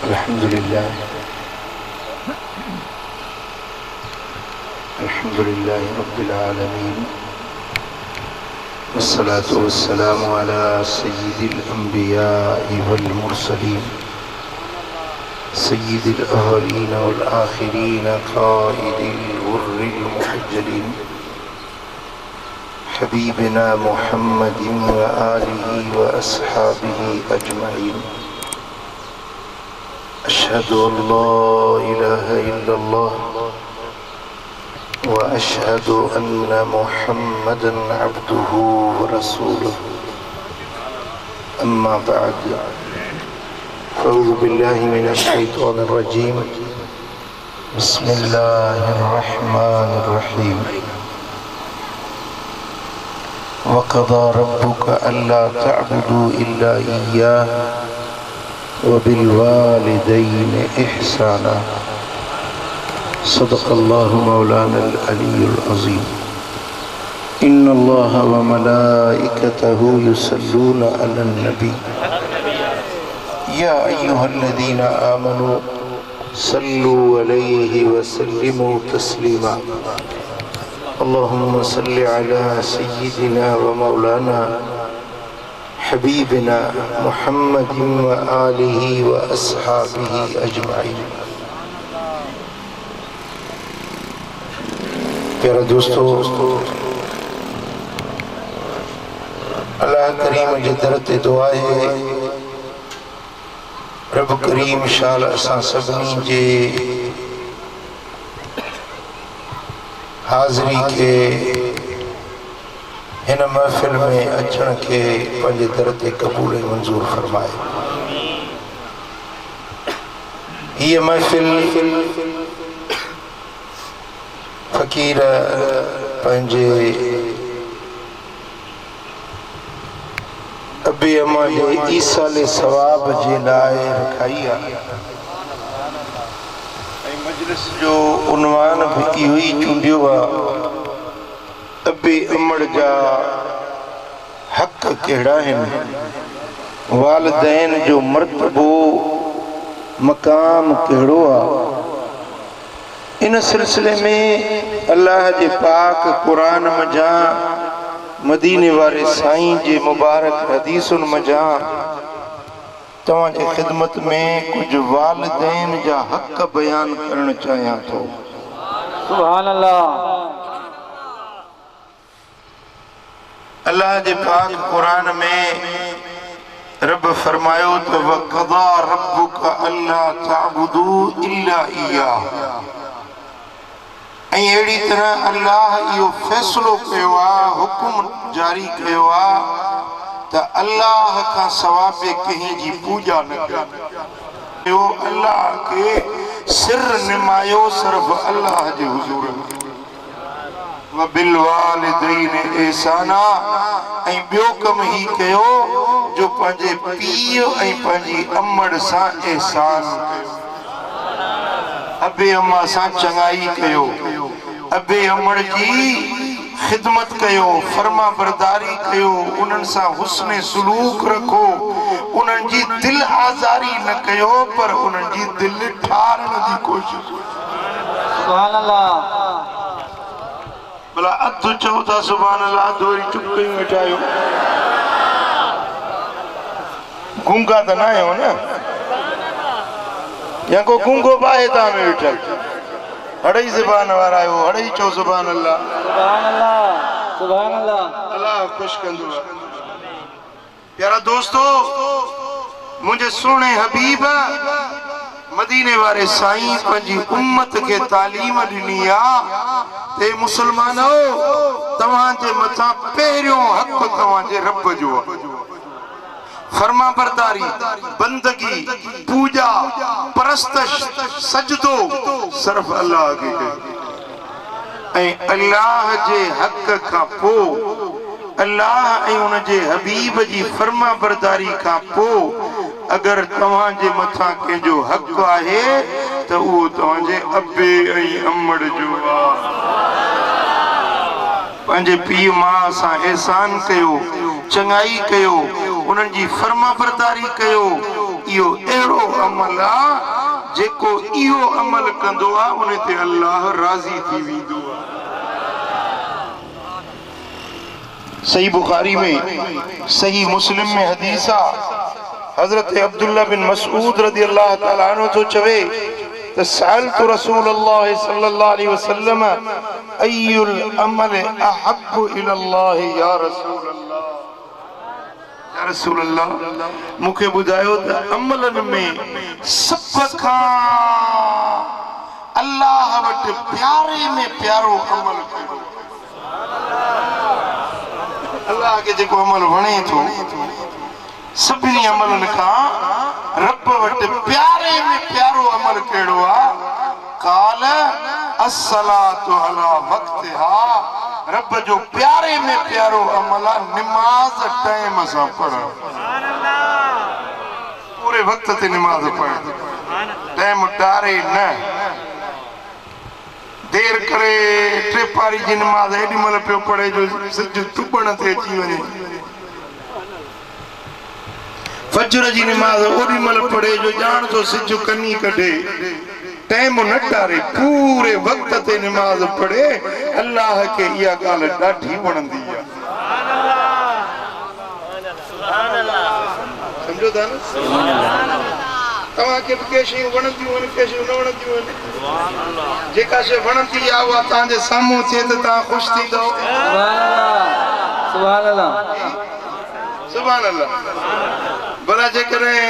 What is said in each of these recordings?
अल्हम्दुलिल्लाह रब्बिल आलमीन वस्सलातु वस्सलामु अला सय्यिदिल अंबिया'i वल मुरसलीन सय्यिदिल अव्वलीन वल आखिरीन क़ाइदिल गुर्रिल मुहज्जलीन हबीबिना मुहम्मदिन व आलिहि व अस्हाबिहि अजमईन। अशहदु अल्ला इलाहा इल्लल्लाह व अशहदु अन्ना मुहम्मदन अब्दुहु व रसूलुहु। अम्मा बअद फ़अऊज़ु बिल्लाहि मिनश शैतानिर रजीम। बिस्मिल्लाहिर रहमानिर रहीम। वक़ज़ा रब्बुका अल्ला तअबुदू इल्ला इय्याहु व बिल वालिदैनि इहसाना। सदक़ल्लाहु मौलानल अलीयुल अज़ीम। इन्नल्लाहा व मलाइकतहु युसल्लूना अलन नबी या अय्युहल्लज़ीना आमनू सल्लू अलैहि व सल्लिमू तस्लीमा। अल्लाहुम्मा सल्लि अला सय्यिदिना व मौलाना हबीबिना मुहम्मदिन व आलिहि व अस्हाबिहि अजमईन। प्यारा दोस्तों, अल्लाह करीम जी दरत दुआ है रब करीम शाल असां सभिनी जे हाज़री के इन महफ़िल में अचण के पंहिंजे दर ते क़बूल मंजूर फरमाए। ये महफ़िल फ़कीर पंहिंजे अबे अम्मा जे ईसाल सवाब जे लाइ रखाई आहे। मजलिस जो उन्वान भी इहो ई चूंडियो आहे, अबे अमड़ जा हक़ कहिड़ा आहिनि, वालिदैन जो मर्तबो मक़ाम कहिड़ो आहे। इन सिलसिले में अल्लाह जे पाक क़ुरान मजां मदीने वारे साईं जे मुबारक हदीसुन मजां तव्हां जे ख़िदमत में कुछ वालिदैन जा हक़ बयान करण चाहियां थो। सुभान अल्लाह। अल्लाह जे पाक क़ुरान में रब फरमायो तो वक़ज़ा रब्बुका अल्ला तअबुदू इल्ला इय्याहु। ऐं अहिड़ी तरह अल्लाह इहो फ़ैसिलो कयो आहे, हुकुम जारी कयो आहे त अल्लाह खां सवाइ कंहिं जी पूॼा न कयो। अल्लाह के सिर निमायो सिर्फ़ अल्लाह जे हुज़ूर में। व बिल वालिदैन इहसाना। ऐं ॿियो कमु ही कयो जो पंहिंजे पीउ ऐं पंहिंजी अमड़ सां एहसान कयो, अबे अम्मा सां चङाई कयो, अबे अमड़ जी ख़िदमत कयो, फर्मा बरदारी कयो, उन्हनि सां हुस्न सुलूक रखो, उन्हनि जी दिल आज़ारी न कयो पर उन्हनि जी दिल ठारण जी कोशिश। सुभान अल्लाह। भला अधु चओ था सुभान अल्लाह, दोरी चुप कयूं वेठा आहियो। गूंगा त न आहियो न, या को गूंगो बाहे तव्हां में वेठल? अढ़ई ज़बान वारा आहियो, अढ़ई चओ सुभान अल्लाह। सुभान अल्लाह। सुभान अल्लाह। अल्लाह ख़ुश कंदो आहे। प्यारा दोस्तों, मुझे सुहिणे हबीब मदीने वारे साईं पंहिंजी उम्मत के तालीम ॾिनी आहे ते मुसलमानो तव्हां जे मथां पहिरियों हक़ तव्हां जे रब जो आहे। फर्मा बरदारी, बंदगी, पूजा, परस्तश, सजदो सिर्फ अल्लाह खे कयो। ऐं अल्लाह जे हक़ खां पोइ, अल्लाह ऐं उन जे हबीब जी फर्मा बरदारी खां पोइ अगर तव्हां जे मथां कंहिंजो हक़ आहे त उहो तव्हां जे अबे ऐं अमड़ जो आहे। पंहिंजे पीउ माउ सां एहसान कयो, चङाई कयो, उन्हनि जी फर्मा बरदारी कयो। इहो अहिड़ो अमल आहे जेको इहो अमल कंदो आहे उन ते अल्लाह राज़ी थी वेंदो आहे। सही बुखारी में सही मुस्लिम में हदीस आहे, हजरत अब्दुल्ला बिन मसऊद रज़ी अल्लाह ताला अन्हु तो चवे त सअलतु रसूल अल्लाह सल्लल्लाहु अलैहि वसल्लम अय्युल अमल अहब्बु इलल्लाह या रसूल अल्लाह, या रसूल अल्लाह मूंखे ॿुधायो त अमलन में सभ खां अल्लाह वटि प्यारे में प्यारो अमल कयो। अल्लाह के जेको अमल वणे थो सभिनी अमलनि खां रब वटि प्यारे में प्यारो अमल कहिड़ो आहे? काल अस्सलातु अला वक्तिहा, रब जो प्यारे में प्यारो अमल आहे निमाज़ टाइम सां पढ़णु। पूरे वक्त ते निमाज़ पढ़णु, टाइम टारे न, देर करे टे पारी जी निमाज़ एॾी महिल पियो पढ़े जो सिज टुॿण ते अची वञे, फजर जी निमाज़ ओॾी महिल पढ़े जो ॼाण थो सिज कनी कढे, टाइम न टारे पूरे वक्त ते निमाज़ पढ़े। अल्लाह खे इहा ॻाल्हि ॾाढी वणंदी आहे। सम्झो था न? तव्हांखे बि के शयूं वणंदियूं आहिनि, के शयूं न वणंदियूं आहिनि। जेका शइ वणंदी आहे उहा तव्हांजे साम्हूं थिए त तव्हां ख़ुशि थींदव। सुभान अल्लाह, सुभान अल्लाह। भला जेकॾहिं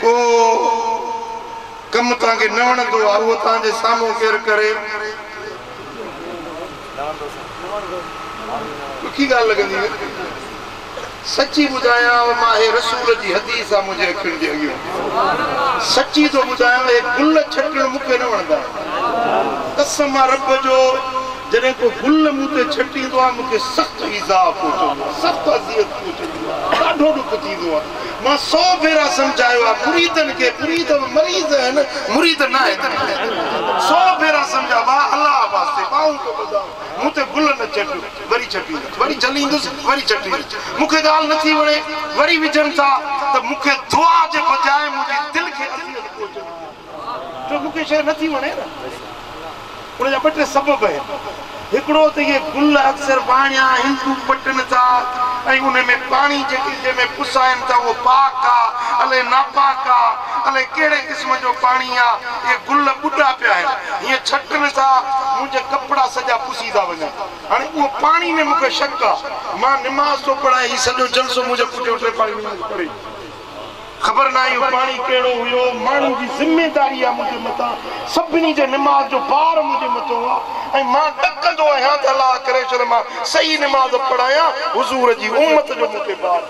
को कमु तव्हांखे न वणंदो आहे उहो तव्हांजे साम्हूं केरु करे ॾुखी ॻाल्हि लॻंदी आहे। सची ॿुधायां मां हे रसूल जी हदीस आहे मुंहिंजे अखियुनि जे अॻियां, सची थो ॿुधायां हे गुल छटणु मूंखे न वणंदा। कसम आहे रब जो, जॾहिं को गुल मूं ते छटींदो आहे मूंखे सख़्तु ईज़ा पहुचंदो आहे, सख़्तु अज़ियत पहुचंदी आहे, ॾाढो ॾुख थींदो आहे। मां 100 भेरा सम्झायो आहे मुरीदनि खे, मुरीद मरीज़ आहिनि, मुरीद न आहे। 100 भेरा सम्झा भाउ अलाह वास्ते ॿाहूं थो ॿुधां, मूं ते गुल न छॾ, वरी छटींदुसि, वरी चलींदुसि, वरी छटींदुसि। मूंखे ॻाल्हि नथी वणे वरी विझनि था त मूंखे दुआ जे बजाए मुंहिंजे दिलि खे अज़ियत पहुचंदी आहे, छो मूंखे शइ नथी वणे न। उनजा ॿ टे सबब आहिनि। हिकिड़ो त इहे गुल अक्सर वाणिया हिंदू पटनि था ऐं उन में पाणी जेकी जंहिंमें पुसाइनि था उहो पाक आहे अलाए नापाक आहे, अलाए कहिड़े क़िस्म जो पाणी आहे। इहे गुल ॿुढा पिया आहिनि, हीअं छटनि था, मुंहिंजा कपिड़ा सॼा पुसी था वञनि। हाणे उहो पाणी में मूंखे शक आहे, मां निमाज़ थो पढ़ां, हीउ सॼो जलसो मुंहिंजे पुठियो टे पाणी पढ़े, ख़बर न आहे इहो पाणी कहिड़ो हुयो। माण्हू जी ज़िमेदारी आहे मुंहिंजे मथां, सभिनी जे निमाज़ जो भार मुंहिंजे मथां आहे ऐं मां ॾकंदो आहियां त अलाह करे छॾ मां सही निमाज़ पढ़ायां, हुज़ूर जी उम्मत जो मूंखे भार।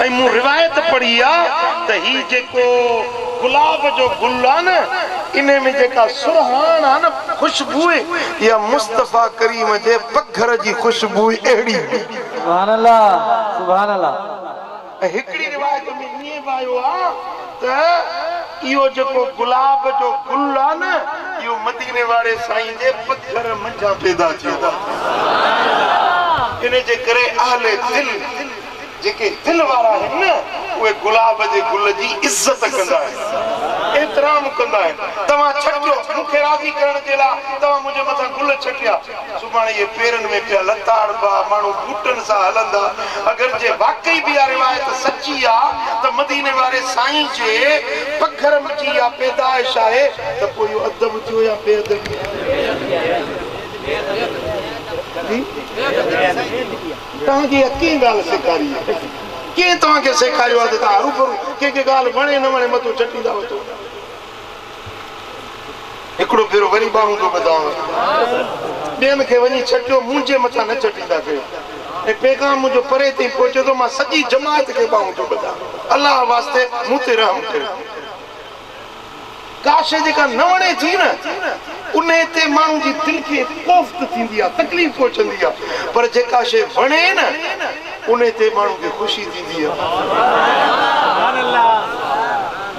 ऐं मूं रिवायत पढ़ी आहे त हीउ जेको गुलाब जो गुल आहे न, इन में जेका सुरहान आहे न ख़ुशबू, इहा मुस्तफ़ा करीम जे पघर जी ख़ुशबू अहिड़ी। सुभान अल्लाह, सुभान अल्लाह। हिकिड़ी रिवायत में ईअं बि आयो आहे त इहो जेको गुलाब जो गुल आहे न, इहो मदीने वारे साईं जे पत्थर मंझां पैदा थियो आहे। इन जे करे अहले दिल, जेके दिल वारा आहिनि न, उहे गुलाब जे गुल जी इज़त कंदा आहिनि, एतिराम कंदा आहिनि। तव्हां छटियो मूंखे राज़ी करण जे लाइ, तव्हां मुंहिंजे मथां गुल छटिया, सुभाणे इहे पेरनि में पिया लताड़बा, माण्हू बूटनि सां हलंदा। अगरि जे वाकई बि इहा रिवायत सची आहे त मदीने वारे साईं जे पघर में जी इहा पैदाइश आहे, त पोइ इहो अदब थियो या बेअदब? तव्हांखे इहा कीअं ॻाल्हि सेखारी आहे? कीअं तव्हांखे सेखारियो आहे त तव्हां रूबरू कंहिंखे ॻाल्हि वणे न वणे मथो छटींदा वठो? हिकिड़ो भेरो वरी ॿाहूं थो ॿुधायांव, ॿियनि खे वञी छटियो, मुंहिंजे मथां न छटींदा कयो। ऐं पैगाम मुंहिंजो परे ताईं पहुचे थो, मां सॼी जमात खे ॿाहूं थो ॿुधायां, अलाह वास्ते मूं ते रहम कयो। का शइ जेका न वणे थी न, उन ते माण्हू जी दिलि खे कोफ़्त थींदी आहे, तकलीफ़ पहुचंदी आहे, पर जेका शइ वणे न उन ते माण्हू खे ख़ुशी थींदी आहे।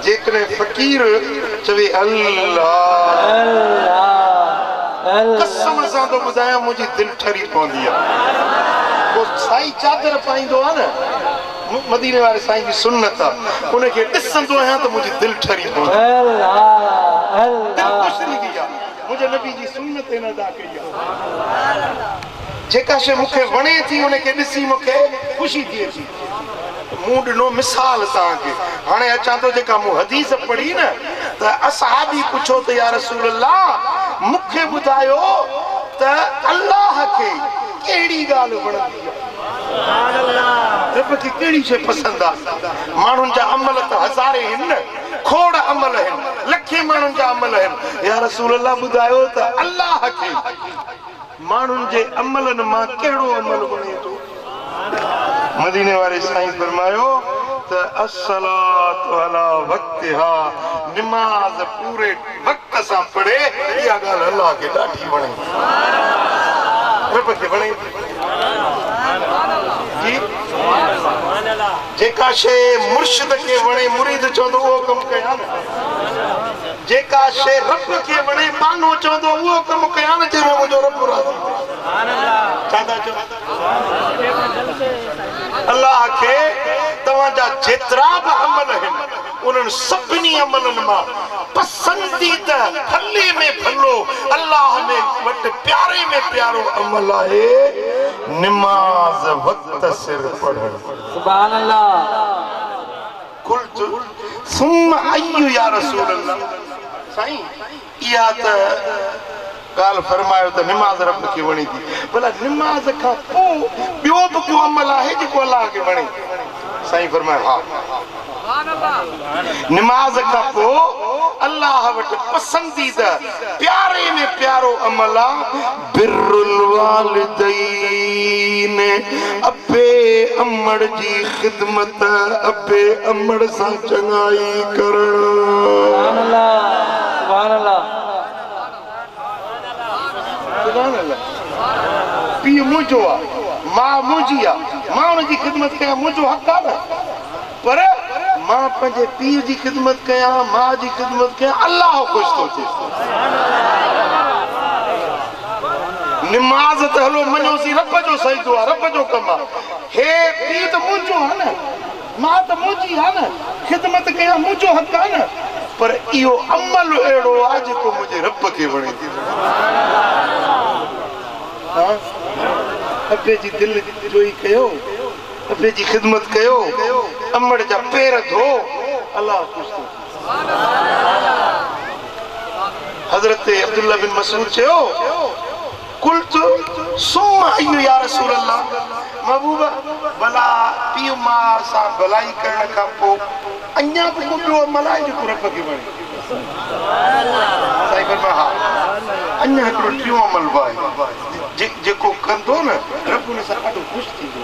जेकॾहिं फ़क़ीर चवे अल्लाह, कसम सां थो ॿुधायां मुंहिंजी दिलि ठरी पवंदी आहे। पोइ साई चादर पाईंदो आहे न, मदीने वाले साईं जी सुन्नत उनके ॾिसंदो आहियां त मुंहिंजी दिलि ठरी पवंदी दिलि ख़ुशि थी गई आहे मुंहिंजे नबी जी सुन्नत इन अदा कई आहे जेका शइ मूंखे वणे थी उनखे ॾिसी मूंखे ख़ुशी थिए थी मूं ॾिनो मिसाल तव्हांखे हाणे अचां थो जेका मूं हदीस पढ़ी न त असहाबी पुछो त या रसूल अल्लाह मूंखे ॿुधायो त अल्लाह खे कहिड़ी ॻाल्हि वणंदी आहे रब खे कहिड़ी शइ पसंदि आहे माण्हुनि जा अमल त हज़ारे आहिनि न खोड़ अमल आहिनि लखे माण्हुनि जा अमल आहिनि या रसूल अल्लाह ॿुधायो त अल्लाह खे माण्हुनि जे अमलनि मां कहिड़ो अमल वणे थो मदीने वारे साईं फरमायो त अस्सलातु अला वक्तिहा नमाज़ पूरे वक्त सां पढ़े इहा ॻाल्हि अल्लाह खे ॾाढी वणे रब खे वणे जी जेका शइ मुर्शिद खे वणे मुरीद चवंदो उहो कमु कयां न जेका शइ रब खे वणे बानो चवंदो उहो कमु कयां न जंहिंमें मुंहिंजो रब राज़ी छा था चओ अल्लाह खे तव्हांजा जेतिरा बि अमल आहिनि उन्हनि सभिनी अमलनि मां पसंदीदा भले में भलो अल्लाह में वटि प्यारे में प्यारो अमल आहे नमाज़ वक्त सिर पढ़णु सुभान अल्लाह कुल्तु सुम्मा अय्यु या रसूल अल्लाह साईं इहा त ॻाल्हि फरमायो त निमाज़ रब खे वणे थी भला निमाज़ खां पोइ ॿियो बि को अमल आहे जेको अल्लाह खे वणे साईं फरमायो हा निमाज़ खां पोइ अल्लाह वटि पसंदीदा प्यारे में प्यारो अमल आहे बिरुल वालिदैन अबे अमड़ जी ख़िदमत अबे अमड़ सां चङाई करणु सुभान अल्लाह सुभान अल्लाह पीउ मुंहिंजो आहे मां मुंहिंजी आहे मां हुनजी ख़िदमत कयां मुंहिंजो हक़ आहे न पर मां पंहिंजे पीउ जी ख़िदमत कयां मां जी ख़िदमत कयां अल्लाह ख़ुशि थो थिए निमाज़ त हलो मञोसीं रब जो सजदो आहे रब जो कमु आहे हे पीउ त मुंहिंजो आहे न मां त मुंहिंजी आहे न ख़िदमत कयां मुंहिंजो हक़ आहे न पर इहो अमल अहिड़ो आहे जेको मुंहिंजे रब खे वणे थी अबे जी दिलि जोई कयो अबे जी ख़िदमत कयो अमड़ जा पेर धो अल्लाह ख़ुशि थो हज़रत अब्दुल्ला बिन मसूद चयो कुल्तु सुम्मा अय्यु या रसूल अल्लाह महबूबा भला पीउ मां सां भलाई करण खां पोइ अञा बि को ॿियो अमल आहे जेको रब खे वणे साईं फरमायो हा अञा हिकिड़ो टियों अमल बि आहे जेको कंदो न रब उन सां ॾाढो ख़ुशि थींदो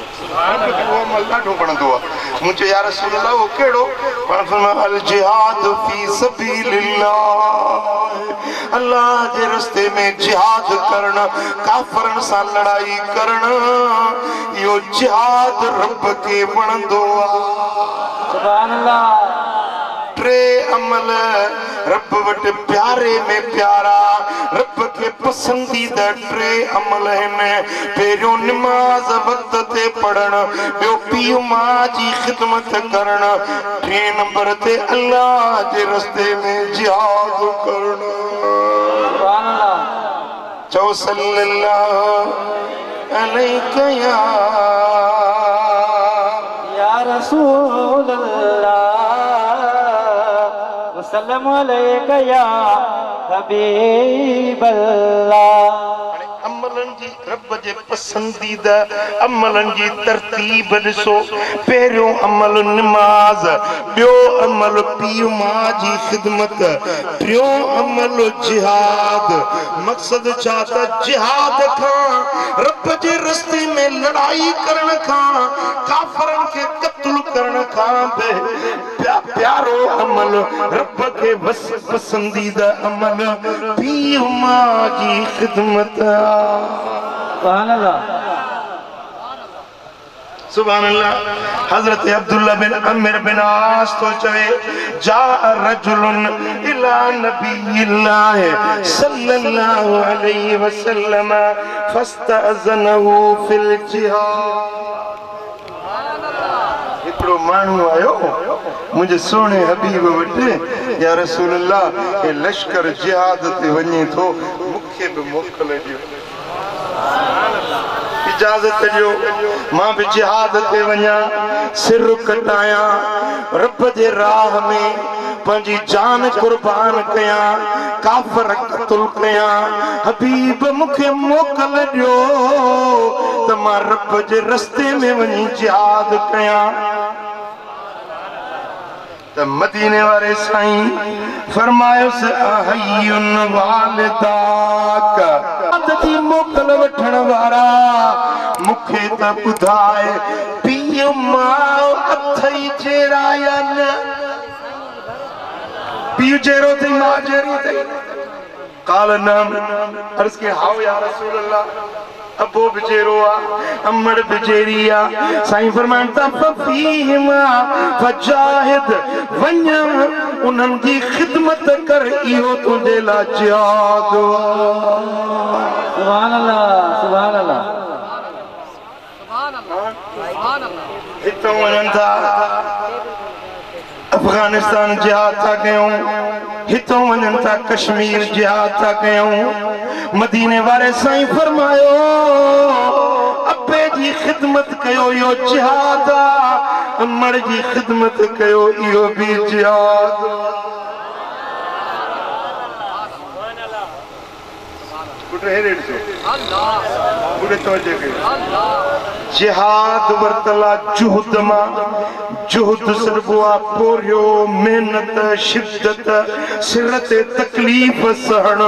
रब खे उहो अमल ॾाढो वणंदो आहे मूं चयो या रसूल अल्लाह उहो कहिड़ो पाण फरमायो अल जिहाद फी सबीलिल्लाह अल्लाह जे रस्ते में जिहाद करणु काफ़रनि सां लड़ाई करणु इहो जिहाद रब खे वणंदो आहे सुभान अल्लाह टे अमल रब वटि प्यारे में प्यारा रब खे पसंदीदा टे अमल आहिनि पहिरियों निमाज़ वक्त ते पढ़णु ॿियो पीउ मां जी ख़िदमत करणु टे नंबर ते अल्लाह जे रस्ते में जिहाद करणु सुभान अल्लाह चओ सल्लल्लाहु अलैहि या रसूल अल्लाह वसल्लम अलैका या हबीब अल्लाह अमलनि जी रब जे पसंदीदा अमलनि जी तरतीब ॾिसो पहिरियों अमल निमाज़ ॿियो अमल पीउ मां जी ख़िदमत टियों अमल जिहाद मक़सद छा त जिहाद खां रब जे रस्ते में लड़ाई करण खां काफ़रनि खे क़त्ल करण खां बि प्यारो अमल रब खे पसंदीदा अमल पीउ मां जी ख़िदमत सुभान अल्लाह सुभान अल्लाह हजरत अब्दुल्ला बिन अमर बिन आस तो चवे जा रजुलन इला नबील्लाह सल्लल्लाहु अलैहि वसल्लम फस्तअज़नहु फिल जिहाद मानू आयो मुझे सोने हबीब वटे या रसूल अल्लाह ए लश्कर जिहाद ते वने थो मुखे भी मोकल दियो इजाजत दियो मां भी जिहाद ते वना सिर कटाया रब जे राह में पंजी जान कुर्बान कया काफर कत्ल कया हबीब मुखे मोकल दियो त मां रब जे रस्ते में वनी जिहाद कया त मदीने वाले साईं फरमायो से अहयुन वालिदाक अददी मोकल वठण वारा मुखे त बुधाए पीउ मां अथई जेरायन पीउ जेरो थी मां जेरी थी काल नाम अर्ज के हाओ या रसूल अल्लाह अबो बिजेरोआ अम्मड़ बिजेरिया साईं फरमाता फफीमा फजाहिद वन्या उन्हन की खिदमत कर इहो तुंहिंजे लाइ जिहाद सुभान अल्लाह सुभान अल्लाह सुभान अल्लाह हितों वञनि था अफगानिस्तान जिहाद था कयूं हितों वञनि था कश्मीर जिहाद था कयूं मदीने वारे साईं फरमायो अब्बे जी खिदमत कयो यो जिहाद अम्मड़ जी खिदमत कयो इहो भी जिहाद बुढ़े हेरे अल्लाह बुढ़े तवज्जो कयो अल्लाह जिहाद वरतला जुहद मां जुहद सरबुआ पोरियो मेहनत शिद्दत सिर ते तकलीफ सहन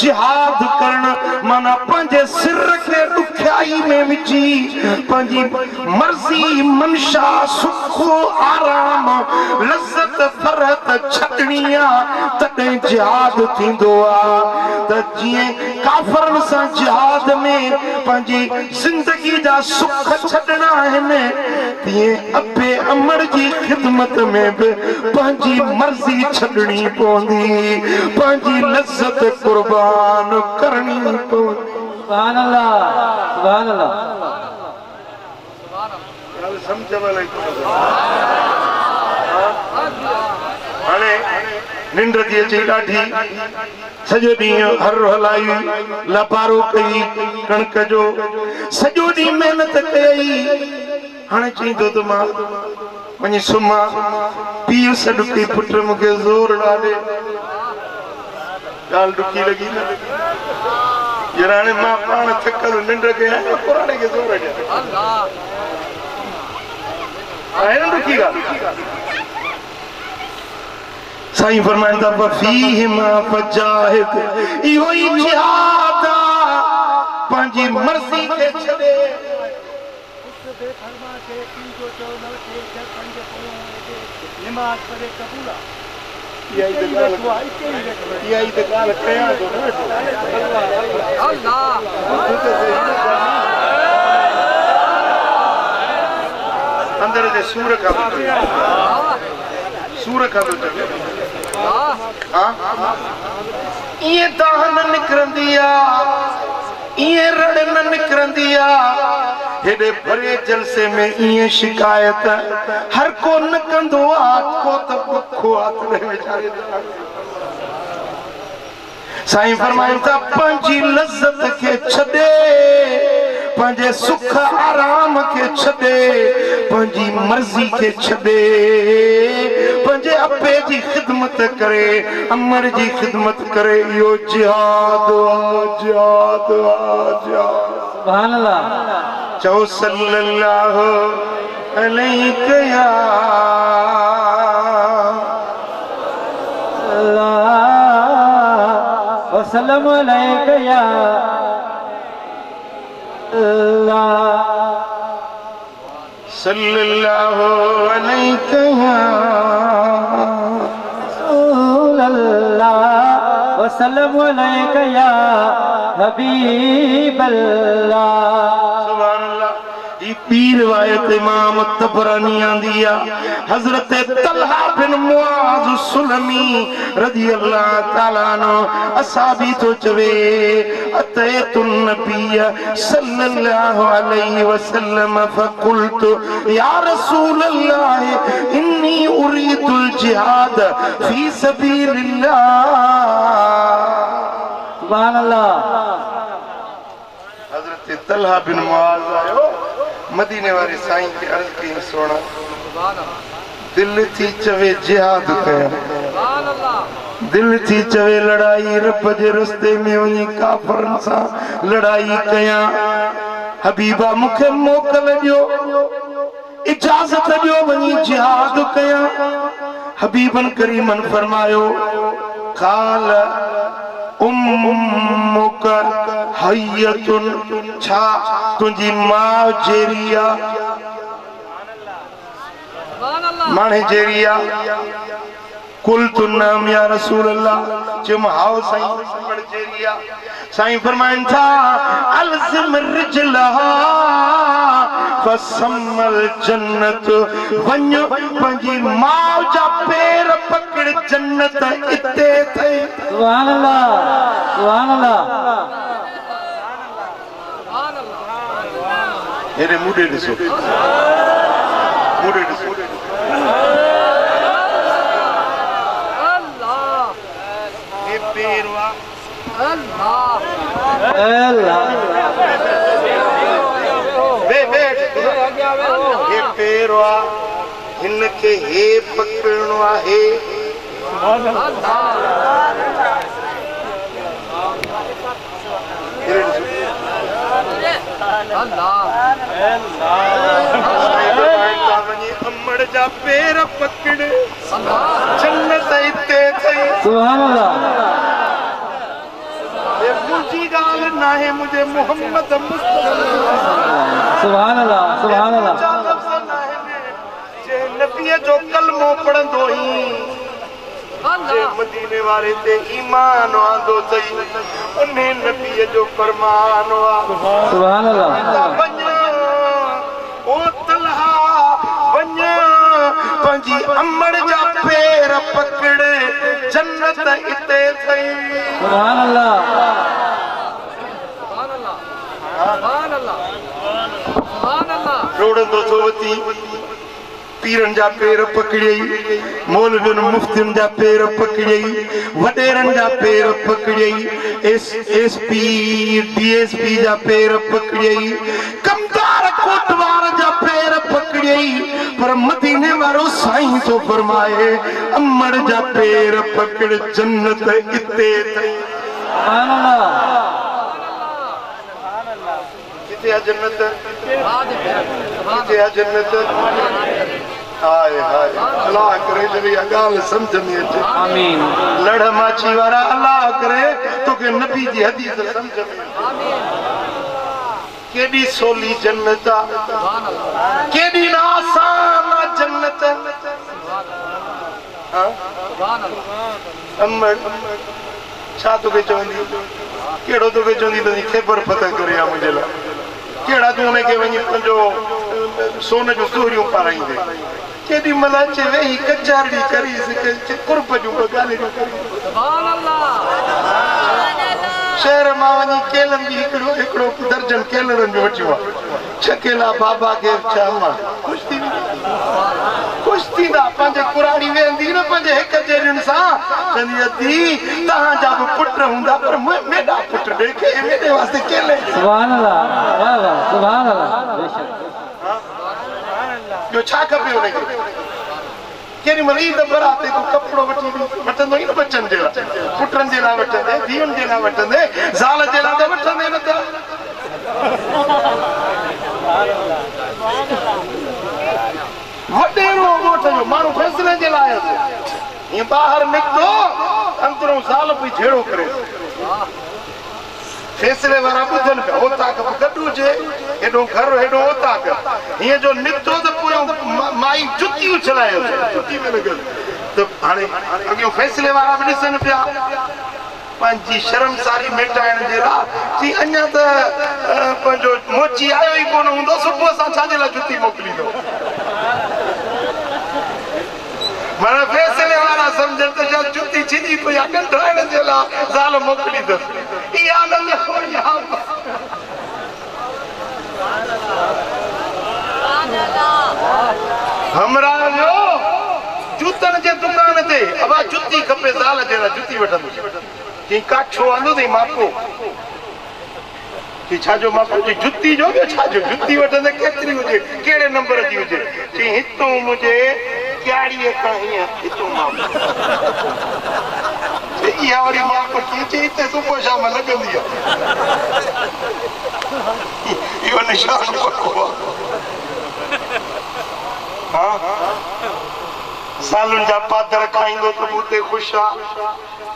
जिहाद करण माना पंहिंजे सिर के दुखियाई में विझी पंहिंजी मर्जी मनशा सुख आराम लज़त फरहत छॾणी आहे तॾहिं जिहाद थींदो आहे त जीअं काफ़रनि सां जिहाद में पंहिंजी ज़िंदगी जा सुख छॾणा आहिनि तीअं अबे अमर जी खिदमत में भी पंहिंजी मर्जी छॾणी पवंदी पंहिंजी लज़त कुर्बान करणी पवंदी सुभान अल्लाह सुभान अल्लाह समझ में हाणे निंड थी अचे ॾाढी सॼो ॾींहुं हर हलाई लापारो कई कणक जो सॼो ॾींहुं महिनत कई हाणे चई थो त मां वञी सुम्हां पीउ सॾु कई पुट मूंखे ज़ोर ॾाढे ॻाल्हि ॾुखी लॻी न यार हाणे मां पाण थकल निंड कयां पुराणे खे ज़ोर ॾियां अल्लाह आहे न ॾुखी ॻाल्हि साईं फरमाइनि था फीहिमा फजाहिद इहो ई जिहाद पंहिंजी मर्ज़ी खे छॾे नमाज पढ़े कबूल इहा ई त ॻाल्हि कयां थो अंदर जे सूर खां सूर खां थो चवे इएं दाह न निकिरंदी आहे इएं रड़ न निकिरंदी आहे हेॾे भरे जलसे में इएं शिकायत हर को न कंदो आहे को त बुखो आहे साईं फरमाइनि था पंहिंजी लज़त खे छॾे पंहिंजे सुख आराम खे छॾे पंहिंजी मर्ज़ी खे छॾे पंहिंजे अब्बे जी खिदमत करे अमर जी खिदमत करे इहो जिहाद जिहाद जिहाद सुभान अल्लाह चओ सल्लल्लाहु अलैहि या वसल्लम अलैका या अल्लाह सल्लल्लाहु अलैहि या रसूल अल्लाह वसल्लम अलैका या हबीब अल्लाह सुभान अल्लाह ई पीर रिवायत इमाम तबरानी आंदी है हजरत तलहा बिन मुआज सुलमी रज़ी अल्लाह ताला अन्हु असाबी तो चवे अतैतुन नबिय सल्लल्लाहु अलैहि वसल्लम फकुल्तु या रसूल अल्लाह इन्नी उरीदुल जिहाद फी सबीलिल्लाह। सुभान अल्लाह। हजरत तलहा बिन मुआज आयो मदीने वाले साईं के अर्ज कई सोना दिल थी चवे जिहाद कया, दिल थी चवे लड़ाई रब जे रस्ते में वनी काफरन सा लड़ाई कया। हबीबा मुखे मोकल दियो इजाजत दियो वनी जिहाद कया। हबीबन करीमन फरमायो काल उम्मुक हय्यतुन छा तुंजी मां जेरिया माने जेरिया। कुल तु नाम या रसूल अल्लाह चम हाओ साईं पढ़ जेरिया। साईं फरमाइन था अलज़िम रिजलहा फसमल जन्नत वन्यो पंजी मां जा पैर पकड़ जन्नत इते थे। सुभान अल्लाह सुभान अल्लाह। मेरे मुंडे ॾिसो मुंडे ॾिसो ये पेरवा अल्लाह ये पेरवा इनके हे पकड़नो आहे। अमड़ जा पैर पकड़ जन्नत इते थई। सुभान अल्लाह। ये मुझी गाल ना है मुझे मोहम्मद मुस्तफा सुभान अल्लाह सुभान अल्लाह। जे नबी जो कलमो पढ़ंदो ही जे मदीने वाले ते ईमान आंदो तई उन्हें नबी जो फरमान वा। सुभान अल्लाह। ओ तलहा वन्या पंजी अमड़ जा पैर पकड़े जन्नत इते थई। सुभान अल्लाह सुभान अल्लाह सुभान अल्लाह। रोडंदो थोवती पीरन जा पैर पकड़ई मौलवियन मुफ्तिन जा पैर पकड़ई वडेरन जा पैर पकड़ई एसपी डीएसपी जा पैर पकड़ई कमदार कोटवार जा पैर पकड़ई पर मदीने वालो साईं तो फरमाए अमड़ जा पैर पकड़ जन्नत इते थई। सुभान अल्लाह। किथे है जन्नत किथे है जन्नत। हाय हाय अल्लाह करे जब ये गाल समझ में अचे। आमीन। लड़ माची वाला अल्लाह करे तो के नबी जी हदीस समझ में। आमीन। केडी सोली जन्नत केडी ना आसान जन्नत। हां अम्मड़ छा तो के चवंदी केड़ो तो के चवंदी त ख़बर पता करे आ मुझे ला केड़ा तू ने के वनी पंजो सोने जो सूरियों पाराइंदे केडी मला चे वेही कचारडी करी से कुर्ब जो गाले जो सुभान अल्लाह शहर मा वनी केलन जी एकड़ो दर्जन केलन जो वठियो छकेला बाबा के चामा कुश्ती दा पंजे कुराड़ी वेंदी न पंजे एक जेरिन सा चंदी दी तहां जा पुत्र हुंदा पर मेरा पुत्र देखे मेरे वास्ते केले। सुभान अल्लाह वाह वाह सुभान अल्लाह बेशक जो छा खपे उन्हें केरी मरी द बराते को कपड़ो वठी वठंदो ई न बच्चन जेला पुत्रन जेला वठंदे धीअन जेला वठंदे ज़ाल जेला त वठंदे न त। वडेरो गोठ जो माण्हू फैसले जे लाइ ये बाहर निकतो अंदरों साल पई झेड़ो करे फैसले वाला बुधन पे होता का गड्डू जे एडो घर एडो होता का ये जो निकतो तो पूरो माई जुती उछलायो जुती में लगल तो हाने अगियो फैसले वाला भी ॾिसनि पिया पंहिंजी शर्मसारी मिटाइण जे लाइ कि अञा त पंहिंजो मोची आयो ई कोन हूंदो सुबुह सां छाजे लाइ जुती मोकिलींदो माना फैसले वाला समझनि त छिजी तो या कंठाण जेला जाल मोकली दस ई आनंद हो या हमरा जो जूतन जे दुकान ते अबा जुती खपे जाल जेला जुती वठंदो की काठो आंदो दे मापो कि छाजो मापो जी जुती जो के छाजो जुती वठंदे केतरी हुजे केड़े नंबर जी हुजे कि हितो मुझे क्याड़ी कहिया हितो मापो ये वाली मापो की चीते सुबह शाम लगंदी यो निशान पको हां सालुन जा पादर खाइंदो तो बूते खुशा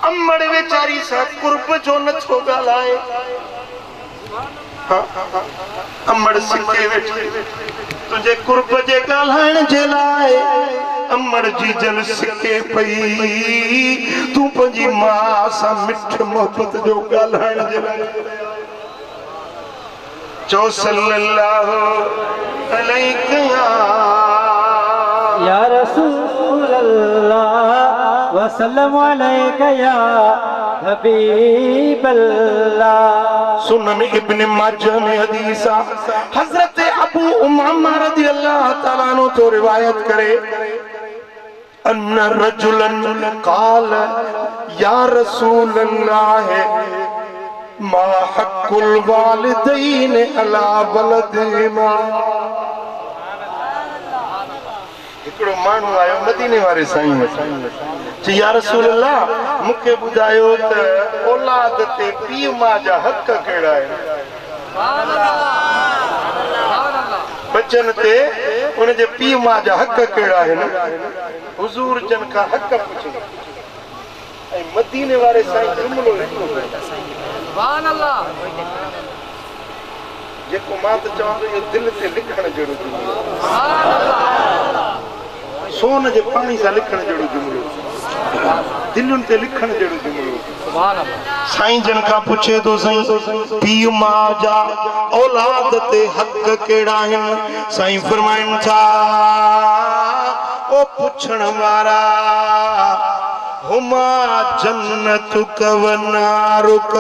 अम्मड़ बेचारी सा कुर्ब जो न छो गालाए अम्मड़ सिके वेठे तुझे कुर्ब जे गालाण जे लाए अम्मड़ जी जल सिके पई तू पंजी मां सा मिठ मोहब्बत जो गालाण जे लाए चो सल्लल्लाहु अलैहि या रसूल अल्लाह वसल्लम अलैका या हबीब अल्लाह। सुनन इब्न माजा में हदीसा हजरत अबू उमामा रज़ी अल्लाह ताला अन्हु तो रिवायत करे अन्ना रजुलन काल या रसूल अल्लाह मा हक़्क़ुल वालिदैन अला वलदिहिमा। एकड़ो मानू आयो मदीने वारे साईं जी या रसूल अल्लाह मुखे बुधायो त औलाद ते पीउ मां जा हक़ केड़ा है बच्चन ते उन जे पीउ मां जा हक़ केड़ा है हुजूर जन का हक़ पूछे ऐ मदीने वारे साईं जुमलो सुभान अल्लाह जेको मां त चवंदो ये दिल ते लिखण जहिड़ो जुमलो सुभान अल्लाह सोन जे पानी सां लिखण जहिड़ो जुमलो दिलुनि ते लिखण जहिड़ो जुमलो सुभान अल्लाह। साईं जन का पूछे तो साईं पीउ मां जा औलाद ते हक़ केड़ा आहिनि साईं फरमाइनि था ओ पुछण वारा हुमा जन्नतुक व नारुक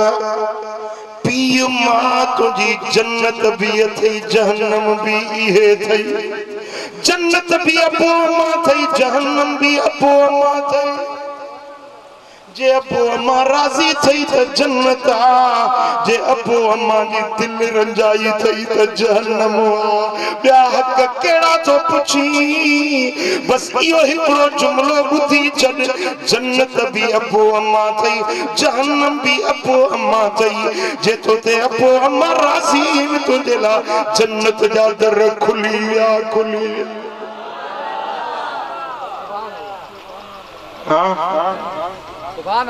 पीउ मां तुझी जन्नत भी अथई जहन्नम भी इहे थई जन्नत भी अबो मां थई जहन्नम भी अबो मां थई जे अबो अम्मा राजी थई त जन्नत आ जे अबो अम्मा जी दिल रंजाई थई त जहन्नम आ ब्या हक़ केड़ा तो पुछी बस इहो हिकड़ो जुमलो बुधी छड जन्नत भी अबो अम्मा थई जहन्नम भी अबो अम्मा थई जे तो ते अबो अम्मा राजी तुझे ला जन्नत जा दर खुली आ खुली हां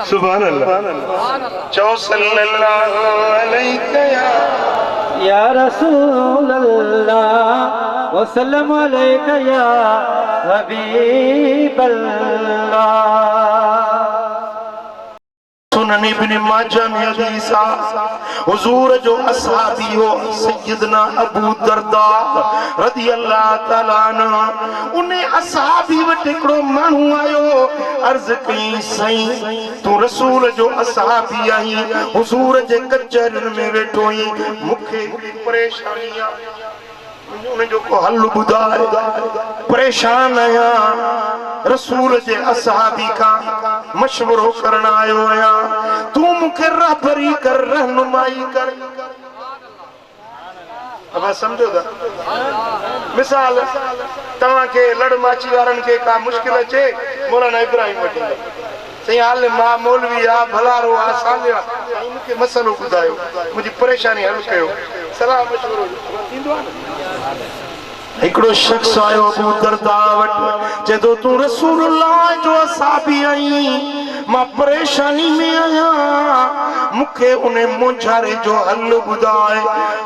सुभान अल्लाह चौ सल्लल्लाहु अलैहि या रसूल अल्लाह वसल्लम अलैका या हबीब अल्लाह। सुनन इब्न माजा में हदीसा हुजूर जो असहाबी हो सैयदना अबू दरदा रज़ी अल्लाह ताला अन्हु उन्हें असहाबी वट हिकड़ो माण्हू आयो अर्ज कई साईं तू रसूल जो असहाबी आई हुजूर जे कचहरिन में वेठो ही मुखे परेशानी आ उन जो को हल बुधाए परेशान आया रसूल जे असहाबी का मशवरो करन आयो आया तू मुखे रहबरी कर रहनुमाई कर अब समझो था मिसाल तवा के लड़ माची वारन के का मुश्किल अचे मौलाना इब्राहिम वठी सही हाल मां मौलवी आ भलारो आ सालिया इनके मसलो बुधायो मुझी परेशानी हल कयो सलाह मशवरो थींदो आ एकड़ो शख्स आयो अबू दरदा वट जे तू रसूलुल्लाह जो असहाबी आई मां परेशानी में आया मुखे उन्हें मुंझारे जो हल बुधाए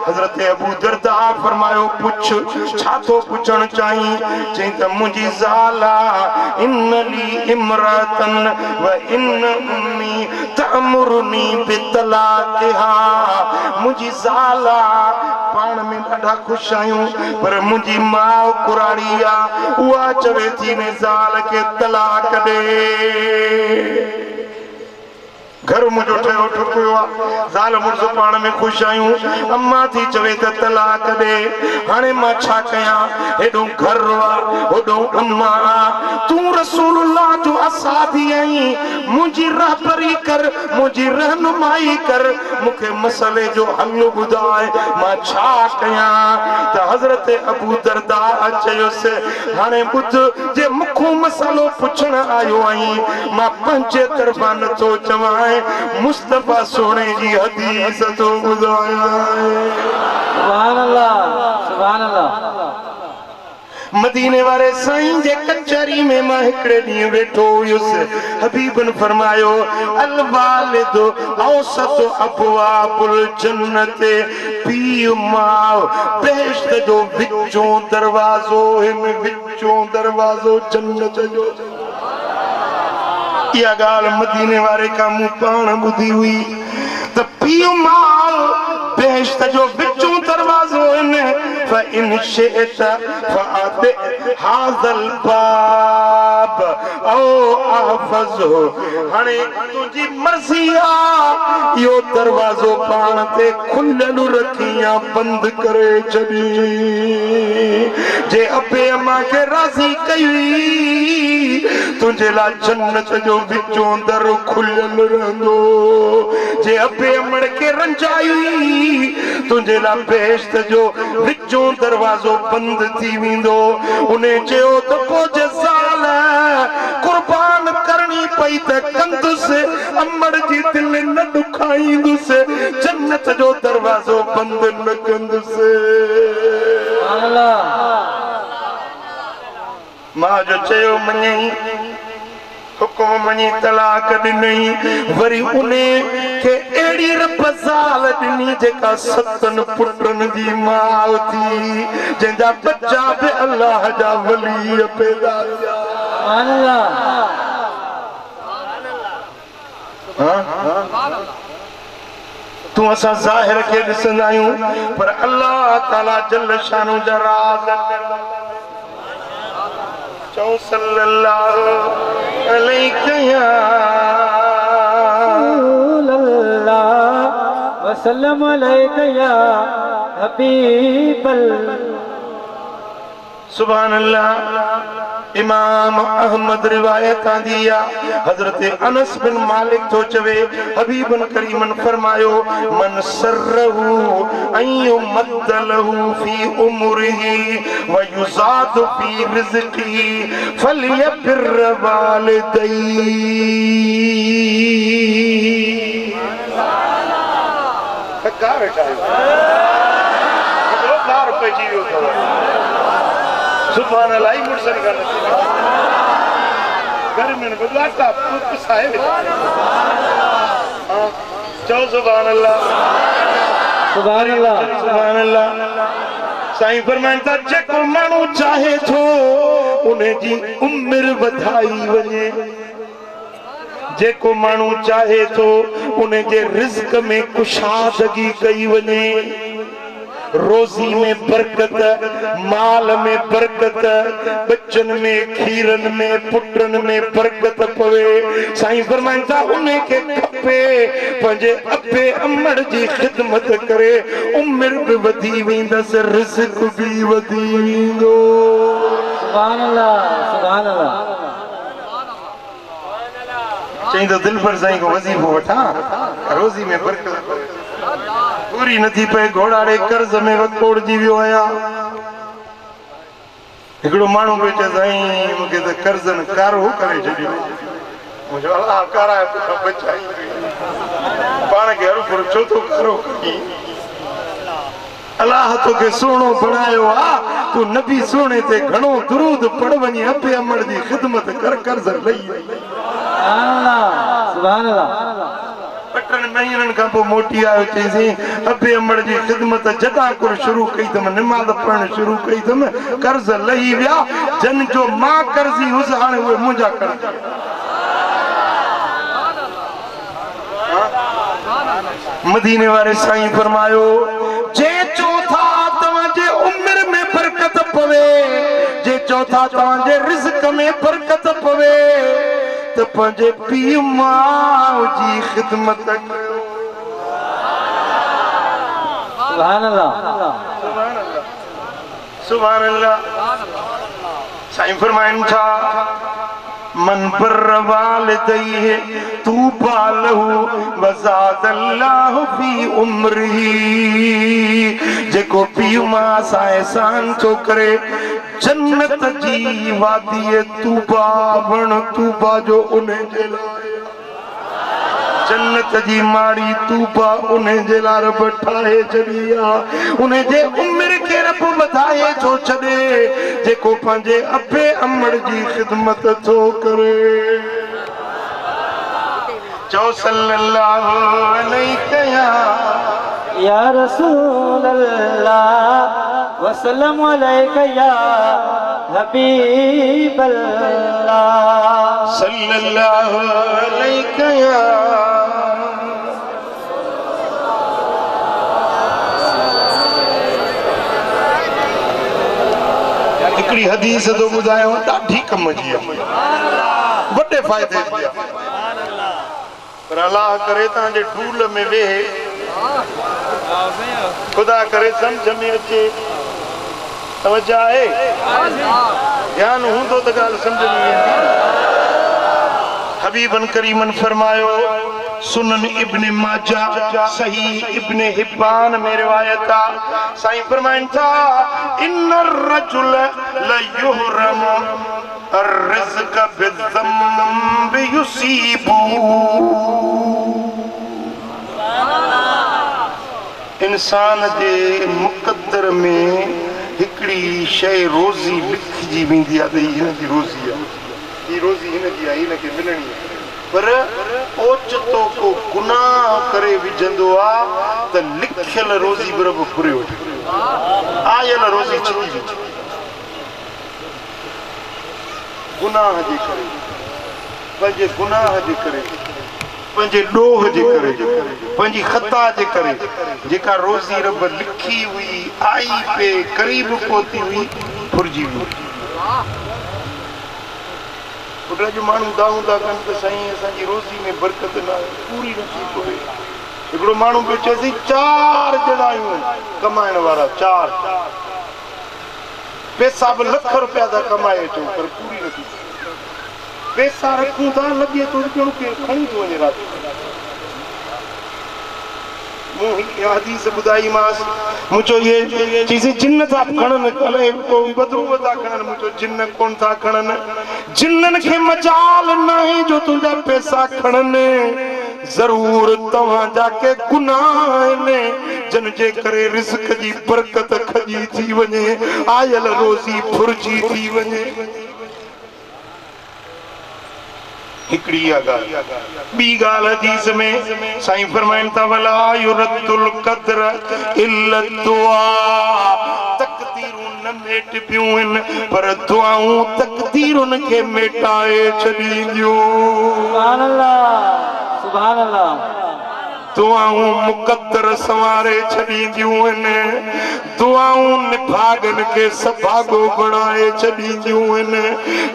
हजरत अबू दरदा फरमायो पुछ छा तो पुछण चाही चई त मुंजी ज़ाला इन्नली इमरातन व इन उम्मी तअमुरनी बितलाक़हा मुंजी ज़ाला पाण में ॾाढा खुश आहियूं पर मुंजी मां कुराड़ी आ उहा चवे थी ने ज़ाल के तलाक दे घर मुझो ठहियो ठुकियो आहे ज़ाल मुड़ुस पाण में ख़ुशि आहियूं अम्मा थी चवे त तलाक ॾे हाणे मां छा कयां हेॾो घर आहे होॾो अम्मा तूं रसूलुल्लाह जो असादी आहीं मुंहिंजी रहबरी कर मुंहिंजी रहनुमाई कर मूंखे मसइले जो हल ॿुधाए मां छा कयां त हज़रत अबू दरदा चयोसि हाणे ॿुध जे मूंखों मसइलो पुछण आयो आहीं मां पंहिंजे तरफ़ां नथो चवां मुस्तफा सोने जी हदीस तो बुधाया सुभान अल्लाह मदीने वाले साईं जे कचहरी में मां हिकड़े ॾींहुं वेठो हुयुसि हबीबन फरमायो अल वालिद औसत अबवाबुल जन्नत पीउ मां बेश्त जो विचों दरवाज़ो हिन विचों दरवाज़ो जन्नत जो या गाल मदीने वाले का मुंह पाण बुधी हुई तो पीउ माल बेश्त जो विचों दरवाज़ो इन इन शिअत फ़अति हाज़ल बाब औ अहफ़ज़ो हाणे तुंहिंजी मर्ज़ी आहे इहो दरवाज़ो पाण ते खुलियलु रखी या बंदि करे छॾी जे अबे अम्मा खे राज़ी कई तुंहिंजे लाइ जन्नत जो विचों दर खुलियलु रहंदो जे अबे अमड़ खे रंजाई तुंहिंजे लाइ बेश्त जो विचों दरवाज़ो बंदि थी वेंदो उन चयो त पोइ जे ज़ाल कुर्बान करणी पई त कंदुसि अमड़ जी दिलि न ॾुखाईंदुसि जन्नत जो दरवाज़ो बंदि न कंदुसि मां जो चयो मञई हुकुम मञी तलाक ॾिनई वरी उन खे अहिड़ी रब ज़ाल ॾिनी जेका 7 पुटनि जी माउ थी जंहिंजा बच्चा बि अल्लाह जा वली पैदा थिया तूं असां ज़ाहिर खे ॾिसंदा आहियूं पर अल्लाह ताला जल शानो जा राज़ चओ सल्लल्लाहु अलैहि वसल्लम अलैका हबीबल सुभान अल्लाह इमाम अहमद रिवायत आंदी आहे हजरत अनस बिन मालिक तो चवे हबीबन करीमन फरमायो मन सरहु अयु मदलहु फी उमरिही व युजाद फी रिज़्क़ी फलियबिर वालिदैही का बैठा मतलब 10 रुपए जीरो था सुभान अल्लाह मुर्सल का घर में बदलाता पुत साहिब हां चो सुभान अल्लाह सुभान अल्लाह सुभान अल्लाह साईं फरमाइंदा जेको माण्हू चाहे थो उन जी उम्र वधाई वञे जेको माण्हू चाहे थो उन जे रिज़्क़ में कुशादगी कई वञे रोज़ी में बरकत माल में बरकत बच्चन में खीरन में पुटन में बरकत पवे साईं फरमाइंदा उन्हें के खपे पंहिंजे अबे अमड़ जी खिदमत करे उम्र भी वधी वेंदसि रिज़्क़ भी वधी वेंदो सुभान अल्लाह सुभान अल्लाह चई तो दिल पर साईं को वजीफो वठा रोज़ी में बरकत पूरी नथी पे घोड़ाड़े कर्ज में वकोड़ जी वियो आहियां हिकिड़ो माण्हू पियो चए साईं मूंखे त कर्ज़नि कारो करे छॾियो मुंहिंजो अलाह काराए पुठियां बचाई पाण खे हर फुर छो थो कारो करी अलाह तोखे सुहिणो बणायो आहे तूं नबी सुहिणे ते घणो दुरूद पढ़ वञी अबे अमड़ जी ख़िदमत कर कर्ज़ लही सुभान अल्लाह पटन महीनन खां पोइ मोटी आयो चईसीं अबे अमड़ जी ख़िदमत जॾहिं कुर शुरू कई अथमि निमाज़ पढ़ण शुरू कई अथमि कर्ज़ लही विया जन जो मां कर्ज़ी हुअसि हाणे उहे मुंहिंजा कर्ज़ मदीने वारे साईं फरमायो जे चौथा तव्हांजे उम्र में बरकत पवे जे चौथा तव्हांजे रिज़्क़ में बरकत पवे त पंहिंजे पीउ माउ जी ख़िदमत कयो। सुभान अल्लाह सुभान अल्लाह। साईं फरमाइनि था मन बर्र वालिदैहि तूबा लहू वज़ादल्लाहु फी उम्रिही। जेको पीउ मां सां एहसान थो करे जन्नत जी वादी तूबा वण तूबा जो उन जे लाइ जन्नत जी माड़ी तूबा उन जे लाइ रब ठाहे छॾी आहे। उन जे उमिरि खे रब वधाए थो छॾे जेको पंहिंजे अबे अमड़ जी ख़िदमत थो करे। चओ सल्लल्लाहु अलैहि या रसूल अल्लाह वसल्लम अलैका या हबीब अल्लाह सल्लल्लाहु अलैहि या हिकिड़ी हदीस तो ॿुधायो ॾाढी कम जी आहे वॾे फ़ाइदे जी आहे पर अल्लाह करे तव्हांजे ढूल में वेहे खुदा करे सम्झ में अचे तवज्जो आहे ध्यान हूंदो त ॻाल्हि सम्झ में ईंदी। हबीबन करीमन फरमायो सुनन इब्न माजा सही इब्न हिब्बान में रिवायत आ। साईं फरमाइनि था इन्नर रजुल लयुहरम अर्रिज़्क़ बिज़्ज़म्बि युसीबू। इंसान जे मुक़द्दर में हिकिड़ी शइ रोज़ी लिखजी वेंदी आहे त हिन जी रोज़ी आहे ही रोज़ी हिन जी आहे हिनखे मिलणी आहे पर ओचितो को गुनाह करे विझंदो आहे त लिखियल रोज़ी बि रब फुरे वठे आयल रोज़ी छिकी वेंदी गुनाह जे करे पंहिंजे गुनाह जे करे पंहिंजे ॾोह जे करे पंहिंजी ख़ता जे करे जेका रोज़ी रब लिखी हुई आई पे क़रीब पहुती हुई फुरिजी हुई। पुट जो माण्हू दाऊं था कनि त साईं असांजी रोज़ी में बरकत न आहे पूरी नथी पवे। हिकिड़ो माण्हू पियो चएसि 4 ॼणा आहियूं कमाइण वारा 4 पैसा बि लख रुपया था कमाए अचूं पर पूरी नथी पैसा रखूं था लॻे थो ॼणो केरु खणी थो वञे राति मूं हदीस ॿुधाईमांसि मूं चयो इहे चईसीं जिन था खणनि अलाए को बदरूं था खणनि मूं चयो जिन कोन था खणनि जिन्ननि खे मजाल न आहे जो तुंहिंजा पैसा खणनि ज़रूर तव्हांजा के गुनाह आहिनि जिन जे करे रिज़्क़ जी बरकत खजी थी वञे आयल रोज़ी फुरिजी थी वञे। हिकिड़ी ॻाल्हि ॿी ॻाल्हि हदीस में साईं फरमाइनि था वला युरद्दुल क़द्र इल्ला दुआ। तक़दीरूं न मेटिबियूं आहिनि पर दुआऊं तक़दीरुनि खे मेटाए छॾींदियूं। सुभान अल्लाह सुभान अल्लाह। दुआऊं मुक़द्दर संवारे छॾींदियूं आहिनि दुआऊं निभागनि खे सभागो बणाए छॾींदियूं आहिनि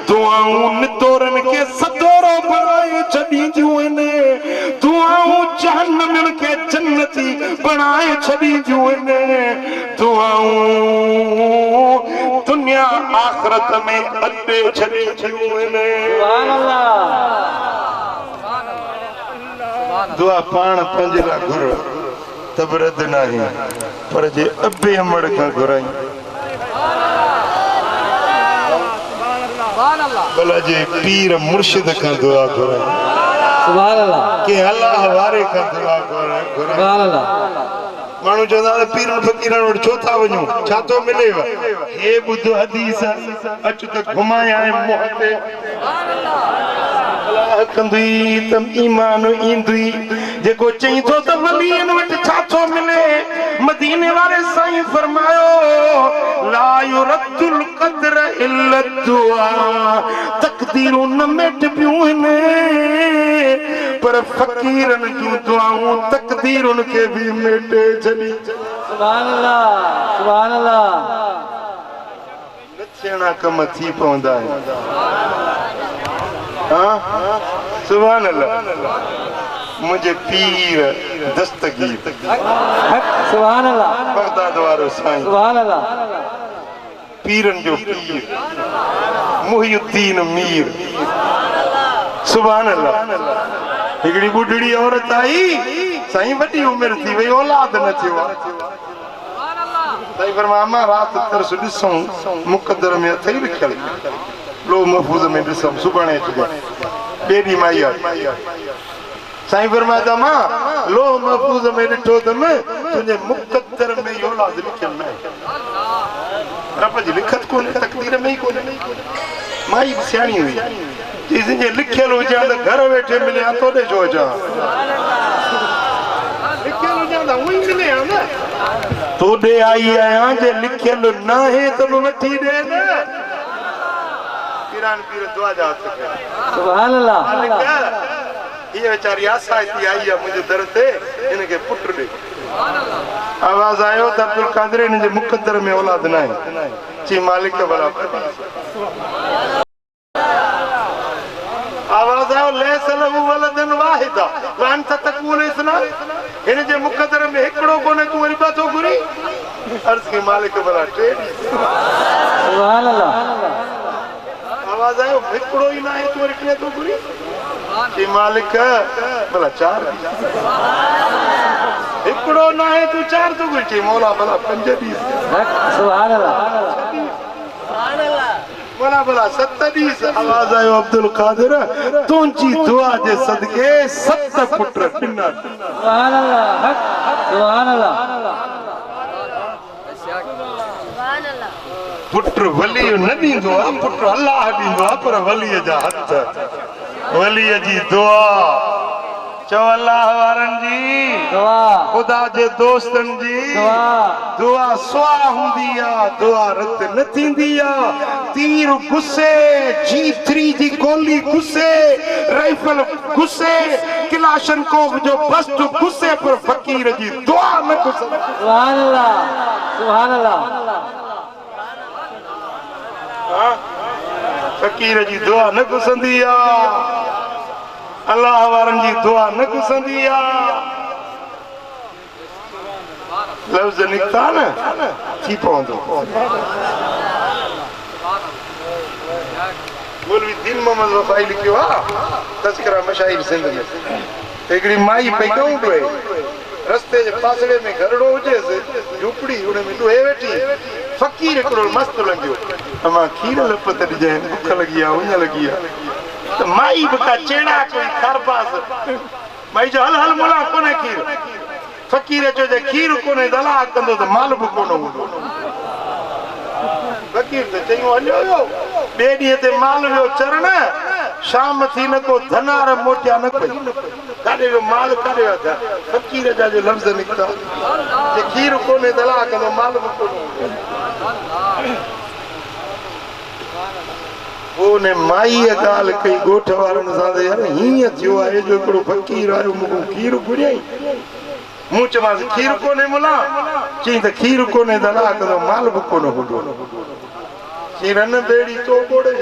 दुआऊं नितोरनि खे सदोरो बणाए छॾींदियूं आहिनि दुआऊं जहन्नमियुनि खे जन्नती बणाए छॾींदियूं आहिनि दुआऊं दुनिया आख़िरत में अॾे छॾींदियूं आहिनि। सुभान अल्लाह। दुआ पाण पंहिंजे लाइ घुर त बि रद न आहे पर जे अबे अमड़ खां घुराई भला जे पीर मुर्शिद खां दुआ घुराई सुभान अल्लाह के अल्लाह वारे खां दुआ घुराई सुभान अल्लाह। माण्हू चवंदा पीरनि फ़क़ीरनि वटि छो था वञूं छा थो मिलेव हे ॿुध हदीस अच त घुमाया मुंहं ते कंदी त ईमान ईंदी जेको चई थो त वलीअनि वटि छा थो मिले मदीने वारे साईं फरमायो ला युरद्दुल क़द्र इल्ला दुआ। तक़दीरूं न मेटिबियूं आहिनि पर फ़क़ीरनि जूं दुआऊं तक़दीरुनि खे बि मेटे छॾी। सुभान अल्लाह सुभान अल्लाह। न थियणा कम थी पवंदा आहिनि हाँ सुभान अल्लाह मुझे पीर दस्तगीर सुभान अल्लाह बगदाद वारो साईं सुभान अल्लाह पीरन जो पीर मुहियुद्दीन मीर सुभान अल्लाह हिकड़ी बुढ़ड़ी औरत आई साईं वॾी उमिरि थी वई औलाद न थियो साईं फरमाया अम्मा रात तरस ॾिसूं मुक़दर में अथई लिखियल लो महफूज़ में ॾिसूं सुभाणे अचिजे ॿिए ॾींहुं माई आई साईं फरमाया था मां लो महफूज़ में ॾिठो तम तुंहिंजे मुक़दर में औलाद लिखियल न आहे रब जी लिखत कोन्हे तकदीर में ही कोन्हे माई बि सियाणी हुई जे लिखियल हुजे त घर वेठे मिले तो ॾे छो अचां लिखियल हुजे त उही मिले न तोॾे आई आहियां जे लिखियल न आहे त बि वठी ॾे न पीरान पीर दुआ जा हथ कया सुभान अल्लाह ये बेचारी आसाइती आई है मुझे दर ते इनके पुट ॾे आवाज आयो त अब्दुल कादिर इन जे मुक़द्दर में औलाद न आहे ची मालिक भला आवाज आयो लैस लहू वलदन वाहिदा वान तकूल इसना इन जे मुक़द्दर में हिकड़ो कोने तू वरी बातो घुरी अर्ज के मालिक भला टेडी सुभान अल्लाह आवाज आयो हिकड़ो ही ना है तू वरी किने तो घुरी ची मालिक भला चार हिकड़ो ना है तू चार तो घुरी ची मौला भला पंज दी सुभान अल्लाह भला भला 7 ॾींहं आवाज आयो अब्दुल कादिर तुंहिंजी दुआ जे सदके 7 पुट ॾिना सुभान अल्लाह सुभान अल्लाह पुट वली न ॾींदो आहे पुट अल्लाह ॾींदो आहे पर वलीअ जा हथ वलीअ जी दुआ चओ अल्लाह वारनि जी दुआ खुदा जे दोस्तनि जी दुआ सुआ हूंदी आहे दुआ रत न थींदी आहे तीर गुस्से G3 जी गोली गुस्से राइफल गुस्से किलाशनकोव जो बस्ट गुस्से पर फकीर जी दुआ न गुस्से सुभान अल्लाह सुभान अल्लाह फकीर जी दुआ न गुसंदी आहे अल्लाह वारनि जी दुआ न गुसंदी आहे लफ़्ज़ निकिता न थी पवंदो मौलवी दीन मोहम्मद वफ़ाई लिखियो आहे तज़किरा मशाइर सिंध में हिकिड़ी माई पई कहूं पई रस्ते जे पासड़े में घरड़ो हुजेसि झूपड़ी उन में ॾोहे वेठी फ़कीर हिकिड़ो मस्तु लॻियो अमां खीर लप त ॾिजांइ बुख लॻी आहे उञ लॻी आहे त माई बि का चेड़ा कोई खरपास माई जो हल हल मुला कोन्हे खीर फ़कीर चयो जे खीर कोन्हे दला कंदो त माल बि कोन हूंदो फ़कीर त चयूं हलियो वियो ॿिए ॾींहं ते माल वियो चरण शाम थी न को धनार मोटिया न कोई काॾे वियो माल काॾे वियो फ़कीर जा जो लफ़्ज़ निकिता जे खीर कोन्हे दला कंदो माल बि कोन हूंदो उन माई ॻाल्हि कई ॻोठ वारनि सां त यार हीअं थियो आहे जो हिकिड़ो फ़कीर आयो मूंखां खीर घुरियई मूं चयोमांसि खीर कोन्हे मुला चई त खीर कोन्हे दला कंदो माल बि कोन हूंदो चई रन बेड़ी तो कोड़े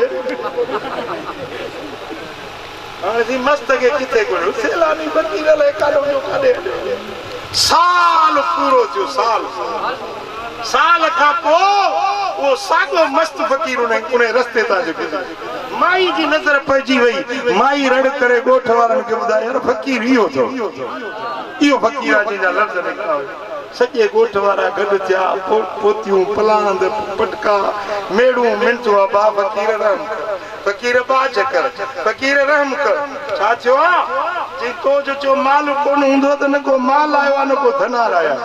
हाणे जी मस्त के किथे कोन्हे सेलानी फ़कीर लाइ काॾो जो काॾे साल पूरो थियो साल खां पोइ वो सागो मस्त फ़कीर उन रस्ते तां जो माई जी नज़र पइजी वई माई रड़ करे ॻोठ वारनि खे ॿुधायो यार फ़कीर इहो थियो इहो फ़कीर आहे जंहिंजा लफ़्ज़ निकिता सॼे ॻोठ वारा गॾु थिया पोतियूं पलांद पटका मेड़ूं मिंटूं बा फ़कीर रहम कर फ़कीर बा चकर फ़कीर रहम कर छा थियो आहे चई तो जो चयो माल कोन हूंदो त न को माल आयो आहे न को धनार आया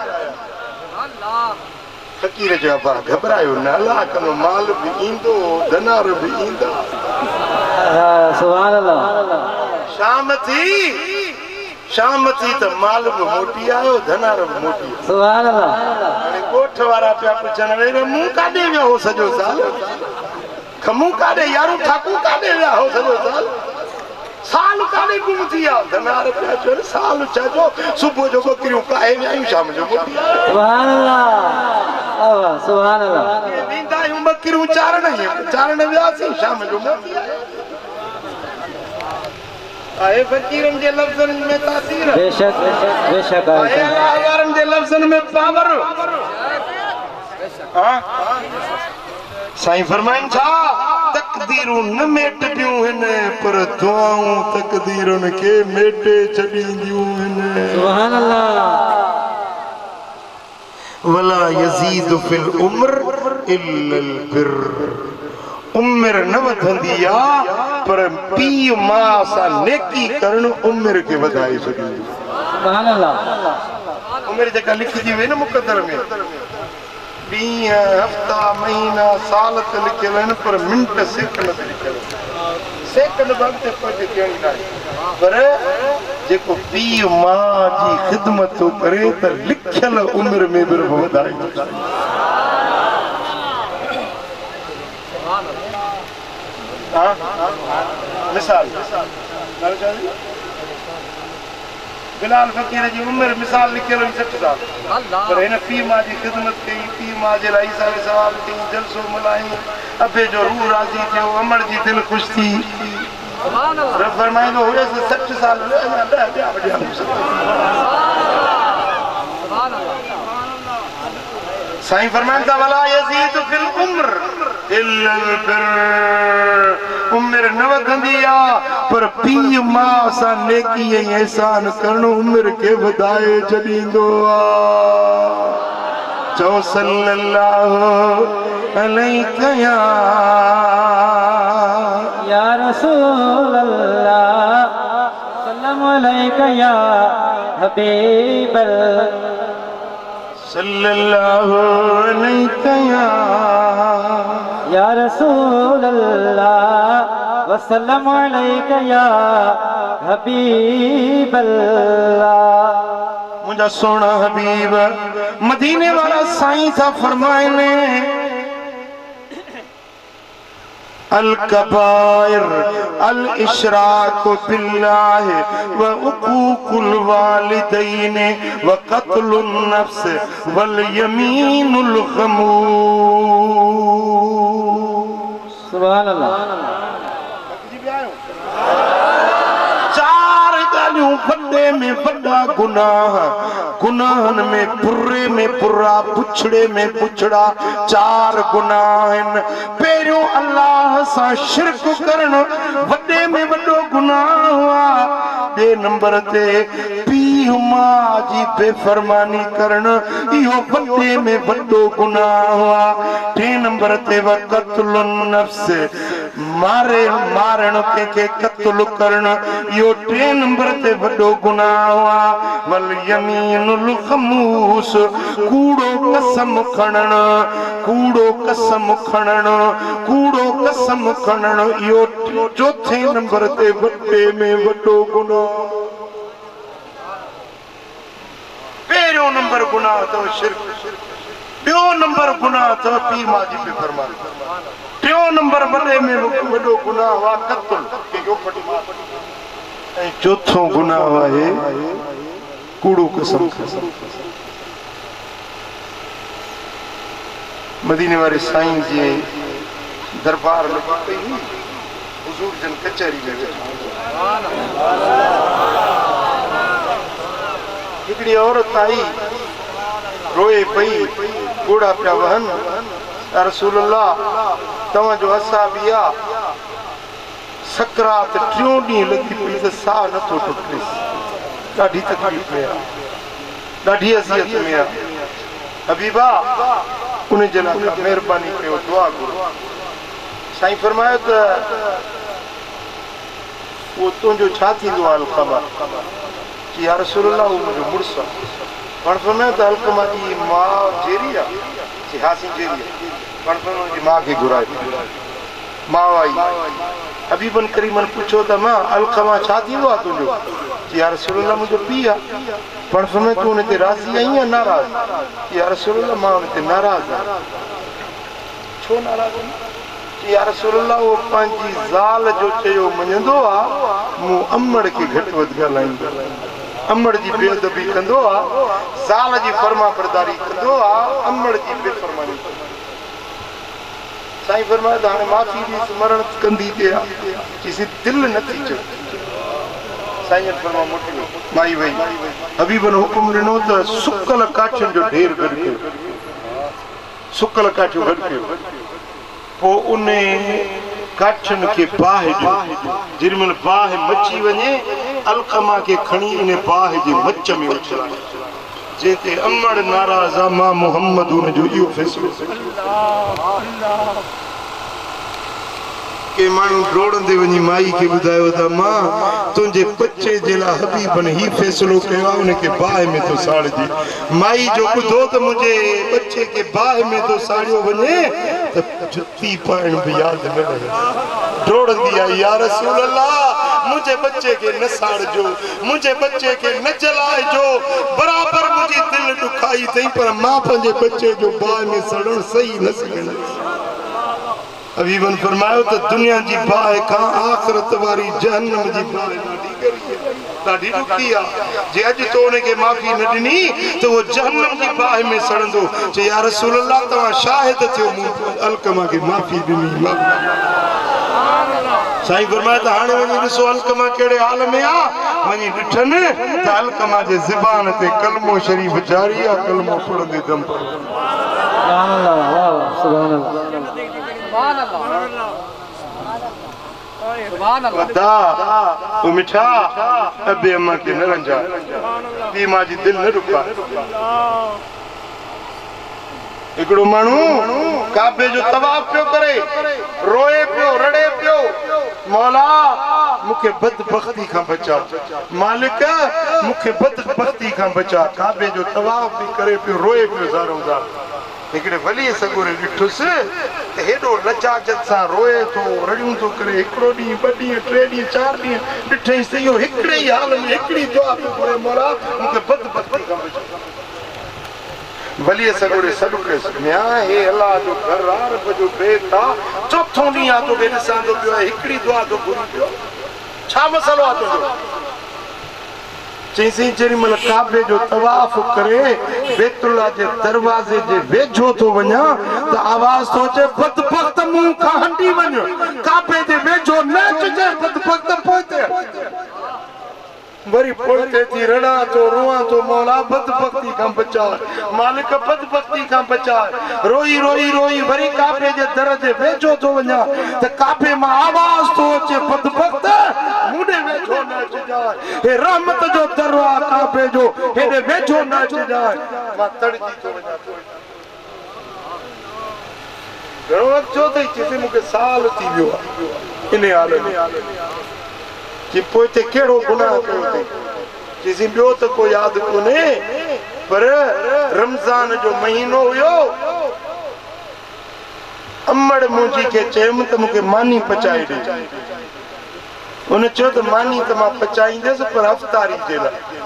फ़कीर जो अबा घबरायो न अल्लाह कंदो माल बि ईंदो धनार बि ईंदा सुभान अल्लाह शाम थी त माल बि मोटी आयो धनार बि मोटी सुभान अल्लाह हाणे ॻोठ वारा पिया पुछनि वेरे मूं काॾे विया हो सॼो साल खमूं काॾे यारूं ठाकूं काॾे विया हो सॼो साल काॾे गुम थी विया धनार पिया चयो साल छा जो सुबुह जो ॿकरियूं काहे वियायूं शाम जो मोटी सुभान अल्लाह सुभान अल्लाह ॾींदा आहियूं ॿकरियूं चारण वियासीं शाम जो मोटी आए फकीरन जे लफ्ज़न में तासीर, बेशक बेशक आए आवारन जे लफ्ज़न में पावर। हां साईं फरमाइन छा तकदीरूं न मेट पियूं हिन पर दुआऊं तकदीरुन के मेटे छॾींदियूं हिन। सुभान अल्लाह। वला यजीद फिल उम्र इल्लल बिर, उम्र न वधंदी आ पर पीउ मां सां नेकी करण उम्र के वधाए छॾींदी। सुभान अल्लाह। उम्र जेका लिखजी वे न मुक़द्दर में, ॾींहं हफ़्ता महीना साल त लिखियल आहिनि पर मिंट सेकंड ते लिखियल आहिनि। सेकंड वक़्त पहुची थियणी न आहे, पर जेको पीउ मां जी ख़िदमत थो करे त लिखियल उम्र में बि वधाए। मिसाल बिलाल फकीर जी उम्र मिसाल लिखियल 60 साल, पर हिन पीउ मां जी ख़िदमत कई, पीउ मां जे लाइ सारे सवाल कई, जलसो मल्हाई, अबे जो रूह राज़ी थियो, अमड़ जी दिलि ख़ुशि थी। रब फरमाईंदो हुयसि 60 साल साईं फरमाइनि था वला यज़ीद फिल उम्र इल्लल बिर, उम्र न वधंदी आ पर पीउ मां सां नेकी ऐं एहसान करण उम्र के वधाए छॾींदो आ। चओ सल्लल्लाहु अलैहि या रसूल अल्लाह, सल्लल्लाहु अलैहि या हबीब सल्लल्लाहु अलैहि या रसूल अल्लाह वसल्लम अलैका या हबीब अल्लाह। मुझा सोना हबीब मदीने वाला साईं था फरमाइने अल कबाइर अल इशराक बिल्लाह व उकूकुल वालिदैन व कत्लुन नफ्स वल यमीनुल खमूस। सुभान अल्लाह। चार ॻाल्हियूं वॾे में वॾा गुनाह, गुनाहन में बुरे में बुरा, पुछड़े में पुछड़ा, चार गुनाह आहिनि। पहिरियों अल्लाह सां शिरक करण वॾे में वॾो गुनाह हुआ। ॿिए नंबर ते पीउ मां जी बेफ़रमानी करण, इहो वॾे में वॾो गुनाह हुआ। टे नंबर ते वक़तुल नफ्स, मारण कंहिंखे क़त्ल करण, इहो टे नंबर ते वॾो गुनाह हुआ। वल यमीनुल खमूस, कूड़ो कसम खणण, कूड़ो कसम खणण, कूड़ो कसम खणण, इहो चौथे नंबर ते वॾे में वॾो गुनाह। पहिरियों नंबर गुनाह अथव शिरक, ॿियों नंबर गुनाह अथव पीउ मां जी बेफ़रमानी, टियों नंबर वॾे में वॾो गुनाह हुआ क़त्ल, ऐं चौथों गुनाह आहे कूड़ो कसम। मदीने वारे साईं जी दरबार में हुजूर जन कचहरी में हिकिड़ी औरत आई, रोए पई, घोड़ा पिया वहन, या रसूल अल्लाह तव्हांजो असाबी आ, सकरात टियों ॾींहुं लॻी पई त साह नथो टुटेसि, ॾाढी तकलीफ़ में आहे, ॾाढी अज़ियत में आहे। हबीबा उन जे लाइ महिरबानी कयो, दुआ घुरो। साईं फरमायो त उहो तुंहिंजो छा थींदो आहे अलक़मा? कि या रसूल अल्लाह उहो मुंहिंजो मुड़ुसु आहे। पाण फरमायो त अलक़मा जी माउ जेरी आहे, कि हासी जेरी आहे, पाण फरमायो उनजी माउ खे घुराए, माउ आई, हबीबन करीमन पुछो त मां अलक़मा छा थींदो आहे तुंहिंजो? कि या रसूल अल्लाह मुंहिंजो पीउ आहे। पाण फरमायो तूं उन ते राज़ी आहीं या नाराज़? कि या रसूल अल्लाह मां उन ते नाराज़ आहियां। छो नाराज़ आहीं? कि या रसूल अल्लाह उहो पंहिंजी ज़ाल जो चयो मञंदो आहे, मूं अमड़ खे घटि वधि ॻाल्हाईंदो, अमड़ जी बेअदबी कंदो आहे, ज़ाल जी फर्मा बरदारी कंदो आहे, अमड़ जी बेफ़रमानी कंदो आहे। साईं फरमायो त हाणे माफ़ी ॾींदसि, मरण कंदी ते चईसि दिलि नथी चए, साईं फरमा मोटी माई वई हबीबन हुकुम ॾिनो त सुकल काठियुनि जो ढेर गॾु कयो सुकल काठियूं गॾु कयो पोइ उन काठियुनि खे बाहि ॾियो जेॾी महिल बाहि मची वञे अलकमा खे खणी इन बाहि जे मच में उछलाए जेते अमड़ नाराज़ आहे मां मोहम्मद उनजो इहो फ़ैसिलो के माण्हू डोड़ंदे वञी माई खे ॿुधायो त मां तुंहिंजे बचे जे लाइ हबीबन ही फ़ैसिलो कयो आहे उनखे बाहि में थो साड़िजे माई जो ॿुधो त मुंहिंजे बचे खे बाहि में थो साड़ियो वञे त जुती पाइण बि यादि न रहे डोड़ंदी आहे या रसूल अल्लाह मुंहिंजे बचे खे न साड़िजो मुंहिंजे बचे खे न जलाइजो बराबरि मुंहिंजी दिलि ॾुखाई अथई पर मां पंहिंजे बचे जो बाहि में सड़णु सही न सघंदुसि हबीबन फरमायो त दुनिया जी बाहि खां आख़िरत वारी जहन्नम जी बाहि ॾाढी ॾुखी आहे जे अॼु तो उनखे माफ़ी न ॾिनी त उहो जहन्नम जी बाहि में सड़ंदो चए या रसूल अल्लाह तव्हां शाहिद थियो मूं अलकमा खे माफ़ी ॾिनी साईं फरमायो त हाणे वञी ॾिसो अलकमा कहिड़े हाल में आहे वञी ॾिठनि त अलकमा जे ज़बान ते कलमो शरीफ़ जारी आहे कलमो पढ़ंदे दम सुभान अल्लाह वाह वाह सुभान अल्लाह सुभान अल्लाह सुभान अल्लाह दा तू मिठा अबे अम्मा के न रंजा पी मां जी दिल न रुका एकड़ो मानू काबे जो तवाफ पियो करे रोए पियो रड़े पियो मौला मुखे बदबख्ती खां बचा मालिक मुखे बदबख्ती खां बचा काबे जो तवाफ भी करे पियो रोए पियो ज़ारो ज़ार हिकिड़े वली सगुरे ॾिठुसि त हेॾो लचाजत सां रोए थो रड़ियूं थो करे हिकिड़ो ॾींहुं ॿ ॾींहं 3 ॾींहं 4 ॾींहं ॾिठईं त इहो हिकिड़े ई हाल में हिकिड़ी दुआ पियो घुरे मौला मूंखे बदबख्ती खां बचा वली सगुरे सॾु कयुसि म्या हे अलाह जो घर आहे रब जो बेत आहे चोथों ॾींहुं आहे तोखे ॾिसां थो पियो हिकिड़ी दुआ थो घुरी पियो छा मसइलो आहे तुंहिंजो चईसीं जेॾी महिल काबे जो तवाफ करे बैतुल्लाह जे दरवाज़े जे वेझो थो वञा त आवाज़ थो अचे बदबख्त मुंह खां हटी वञ काबे जे वेझो न अचिजे बदबख्त पोइते वरी पोइते थी रड़ा तो रोआ तो मौला बदबख्ती खां बचा मालिक बदबख्ती खां बचा रोई रोई रोई वरी काबे जे दर जे वेझो थो वञा त काबे मां आवाज़ थो अचे बदबख्त मुंडे वेझो न अचिजाए हे रहमत जो दर आहे काबे जो हेॾे वेझो न अचिजाए मां तड़जी थो वञा घणो वक़्तु थियो अथई चइसि मूंखे साल थी वियो आहे इन हाल में कि पोइते कहिड़ो गुनाह कयो अथई चइसि ॿियो त को यादि कोन्हे पर रमज़ान जो महीनो हुयो अमड़ मुंहिंजी खे चयुमि त मूंखे मानी पचाए ॾे उन चयो त मानी त मां पचाईंदसि पर हफ़्तारी जे लाइ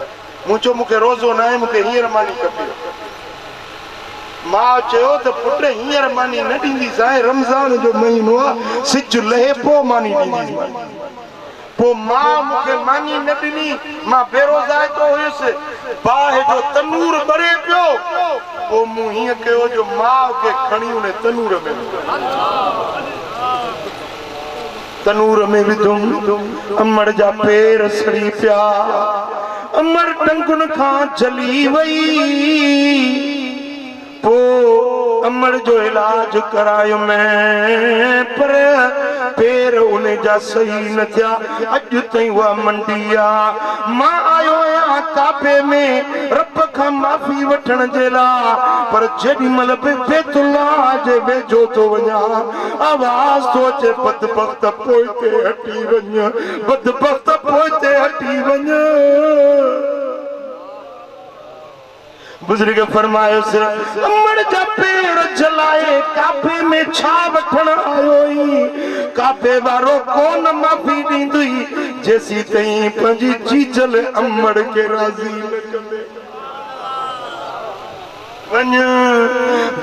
मूं चयो मूंखे रोज़ो न आहे मूंखे हींअर मानी खपे मां चयो त पुट हींअर मानी न ॾींदीसांइ रमज़ान जो महीनो आहे सिज लहे पोइ मानी ॾींदीसांइ पोइ मां मूंखे मानी न ॾिनी मां बेरोज़ाइतो हुयुसि बाहि जो तनूर ॿरे पियो पोइ मूं हीअं कयो जो माउ खे खणी उन तनूर में विधुमि अमड़ जा पेर सड़ी पिया अमड़ टंगुनि खां जली वई पोइ अमड़ जो इलाज करायो मैं पर पेर उन जा सही न थिया अॼु ताईं उहा मंडी आहे मां आयो आहियां काबे में रब खां माफ़ी वठण जे लाइ पर जेॾी महिल बि बैतुल्लाह जे वेझो थो वञा आवाज़ थो अचे बदबख्त पोइते हटी वञ बदबख्त पोइते हटी वञ बुजुर्ग फरमायोसि अमड़ जा पेर जलाए काबे में छा वठण आयो ई काबे वारो कोन माफ़ी ॾींदुई जेसी ताईं पंहिंजी चीजल अमड़ खे राज़ी न कंदे वञ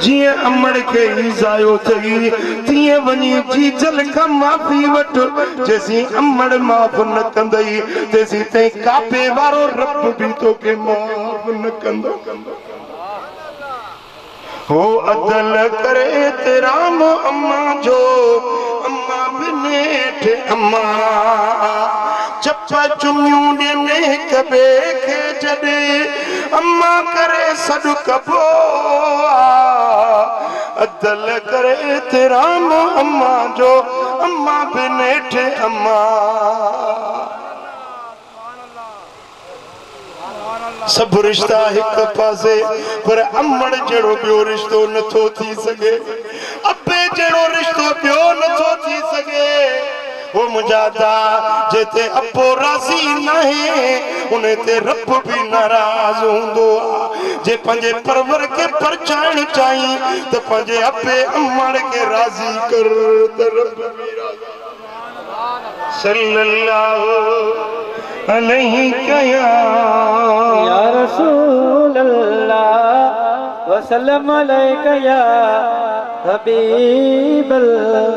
जीअं अमड़ खे ईज़ायो अथई तीअं वञी चीजल खां माफ़ी वठ जेसी अमड़ माफ़ न कंदई तेसी ताईं काबे वारो रब बि तोखे माफ़ न कंदो हो अदल करे तेरा मो अम्मा जो अम्मा बिनेठ अम्मा चप चुमियूं ॾियनि कबे खे जॾे अम्मा करे सॾु कबो अदल करे तेराम अम्मा जो अम्मा बि नेठि अम्मा सब रिश्ता एक पासे पर अम्मड़ जड़ो बियो रिश्तो नथो थी सके अबे जड़ो रिश्तो बियो नथो थी सके वो मुजादा जेते अपो राजी नहीं उन्हें ते रब भी नाराज होंदो जे पंजे परवर के परछाण चाही तो पंजे अपे अम्मड़ के राजी कर तो रब भी राजी सल्लल्लाहु अलैहि कया या रसूल अल्लाह वसल्लम अलैका या हबीब अल्लाह।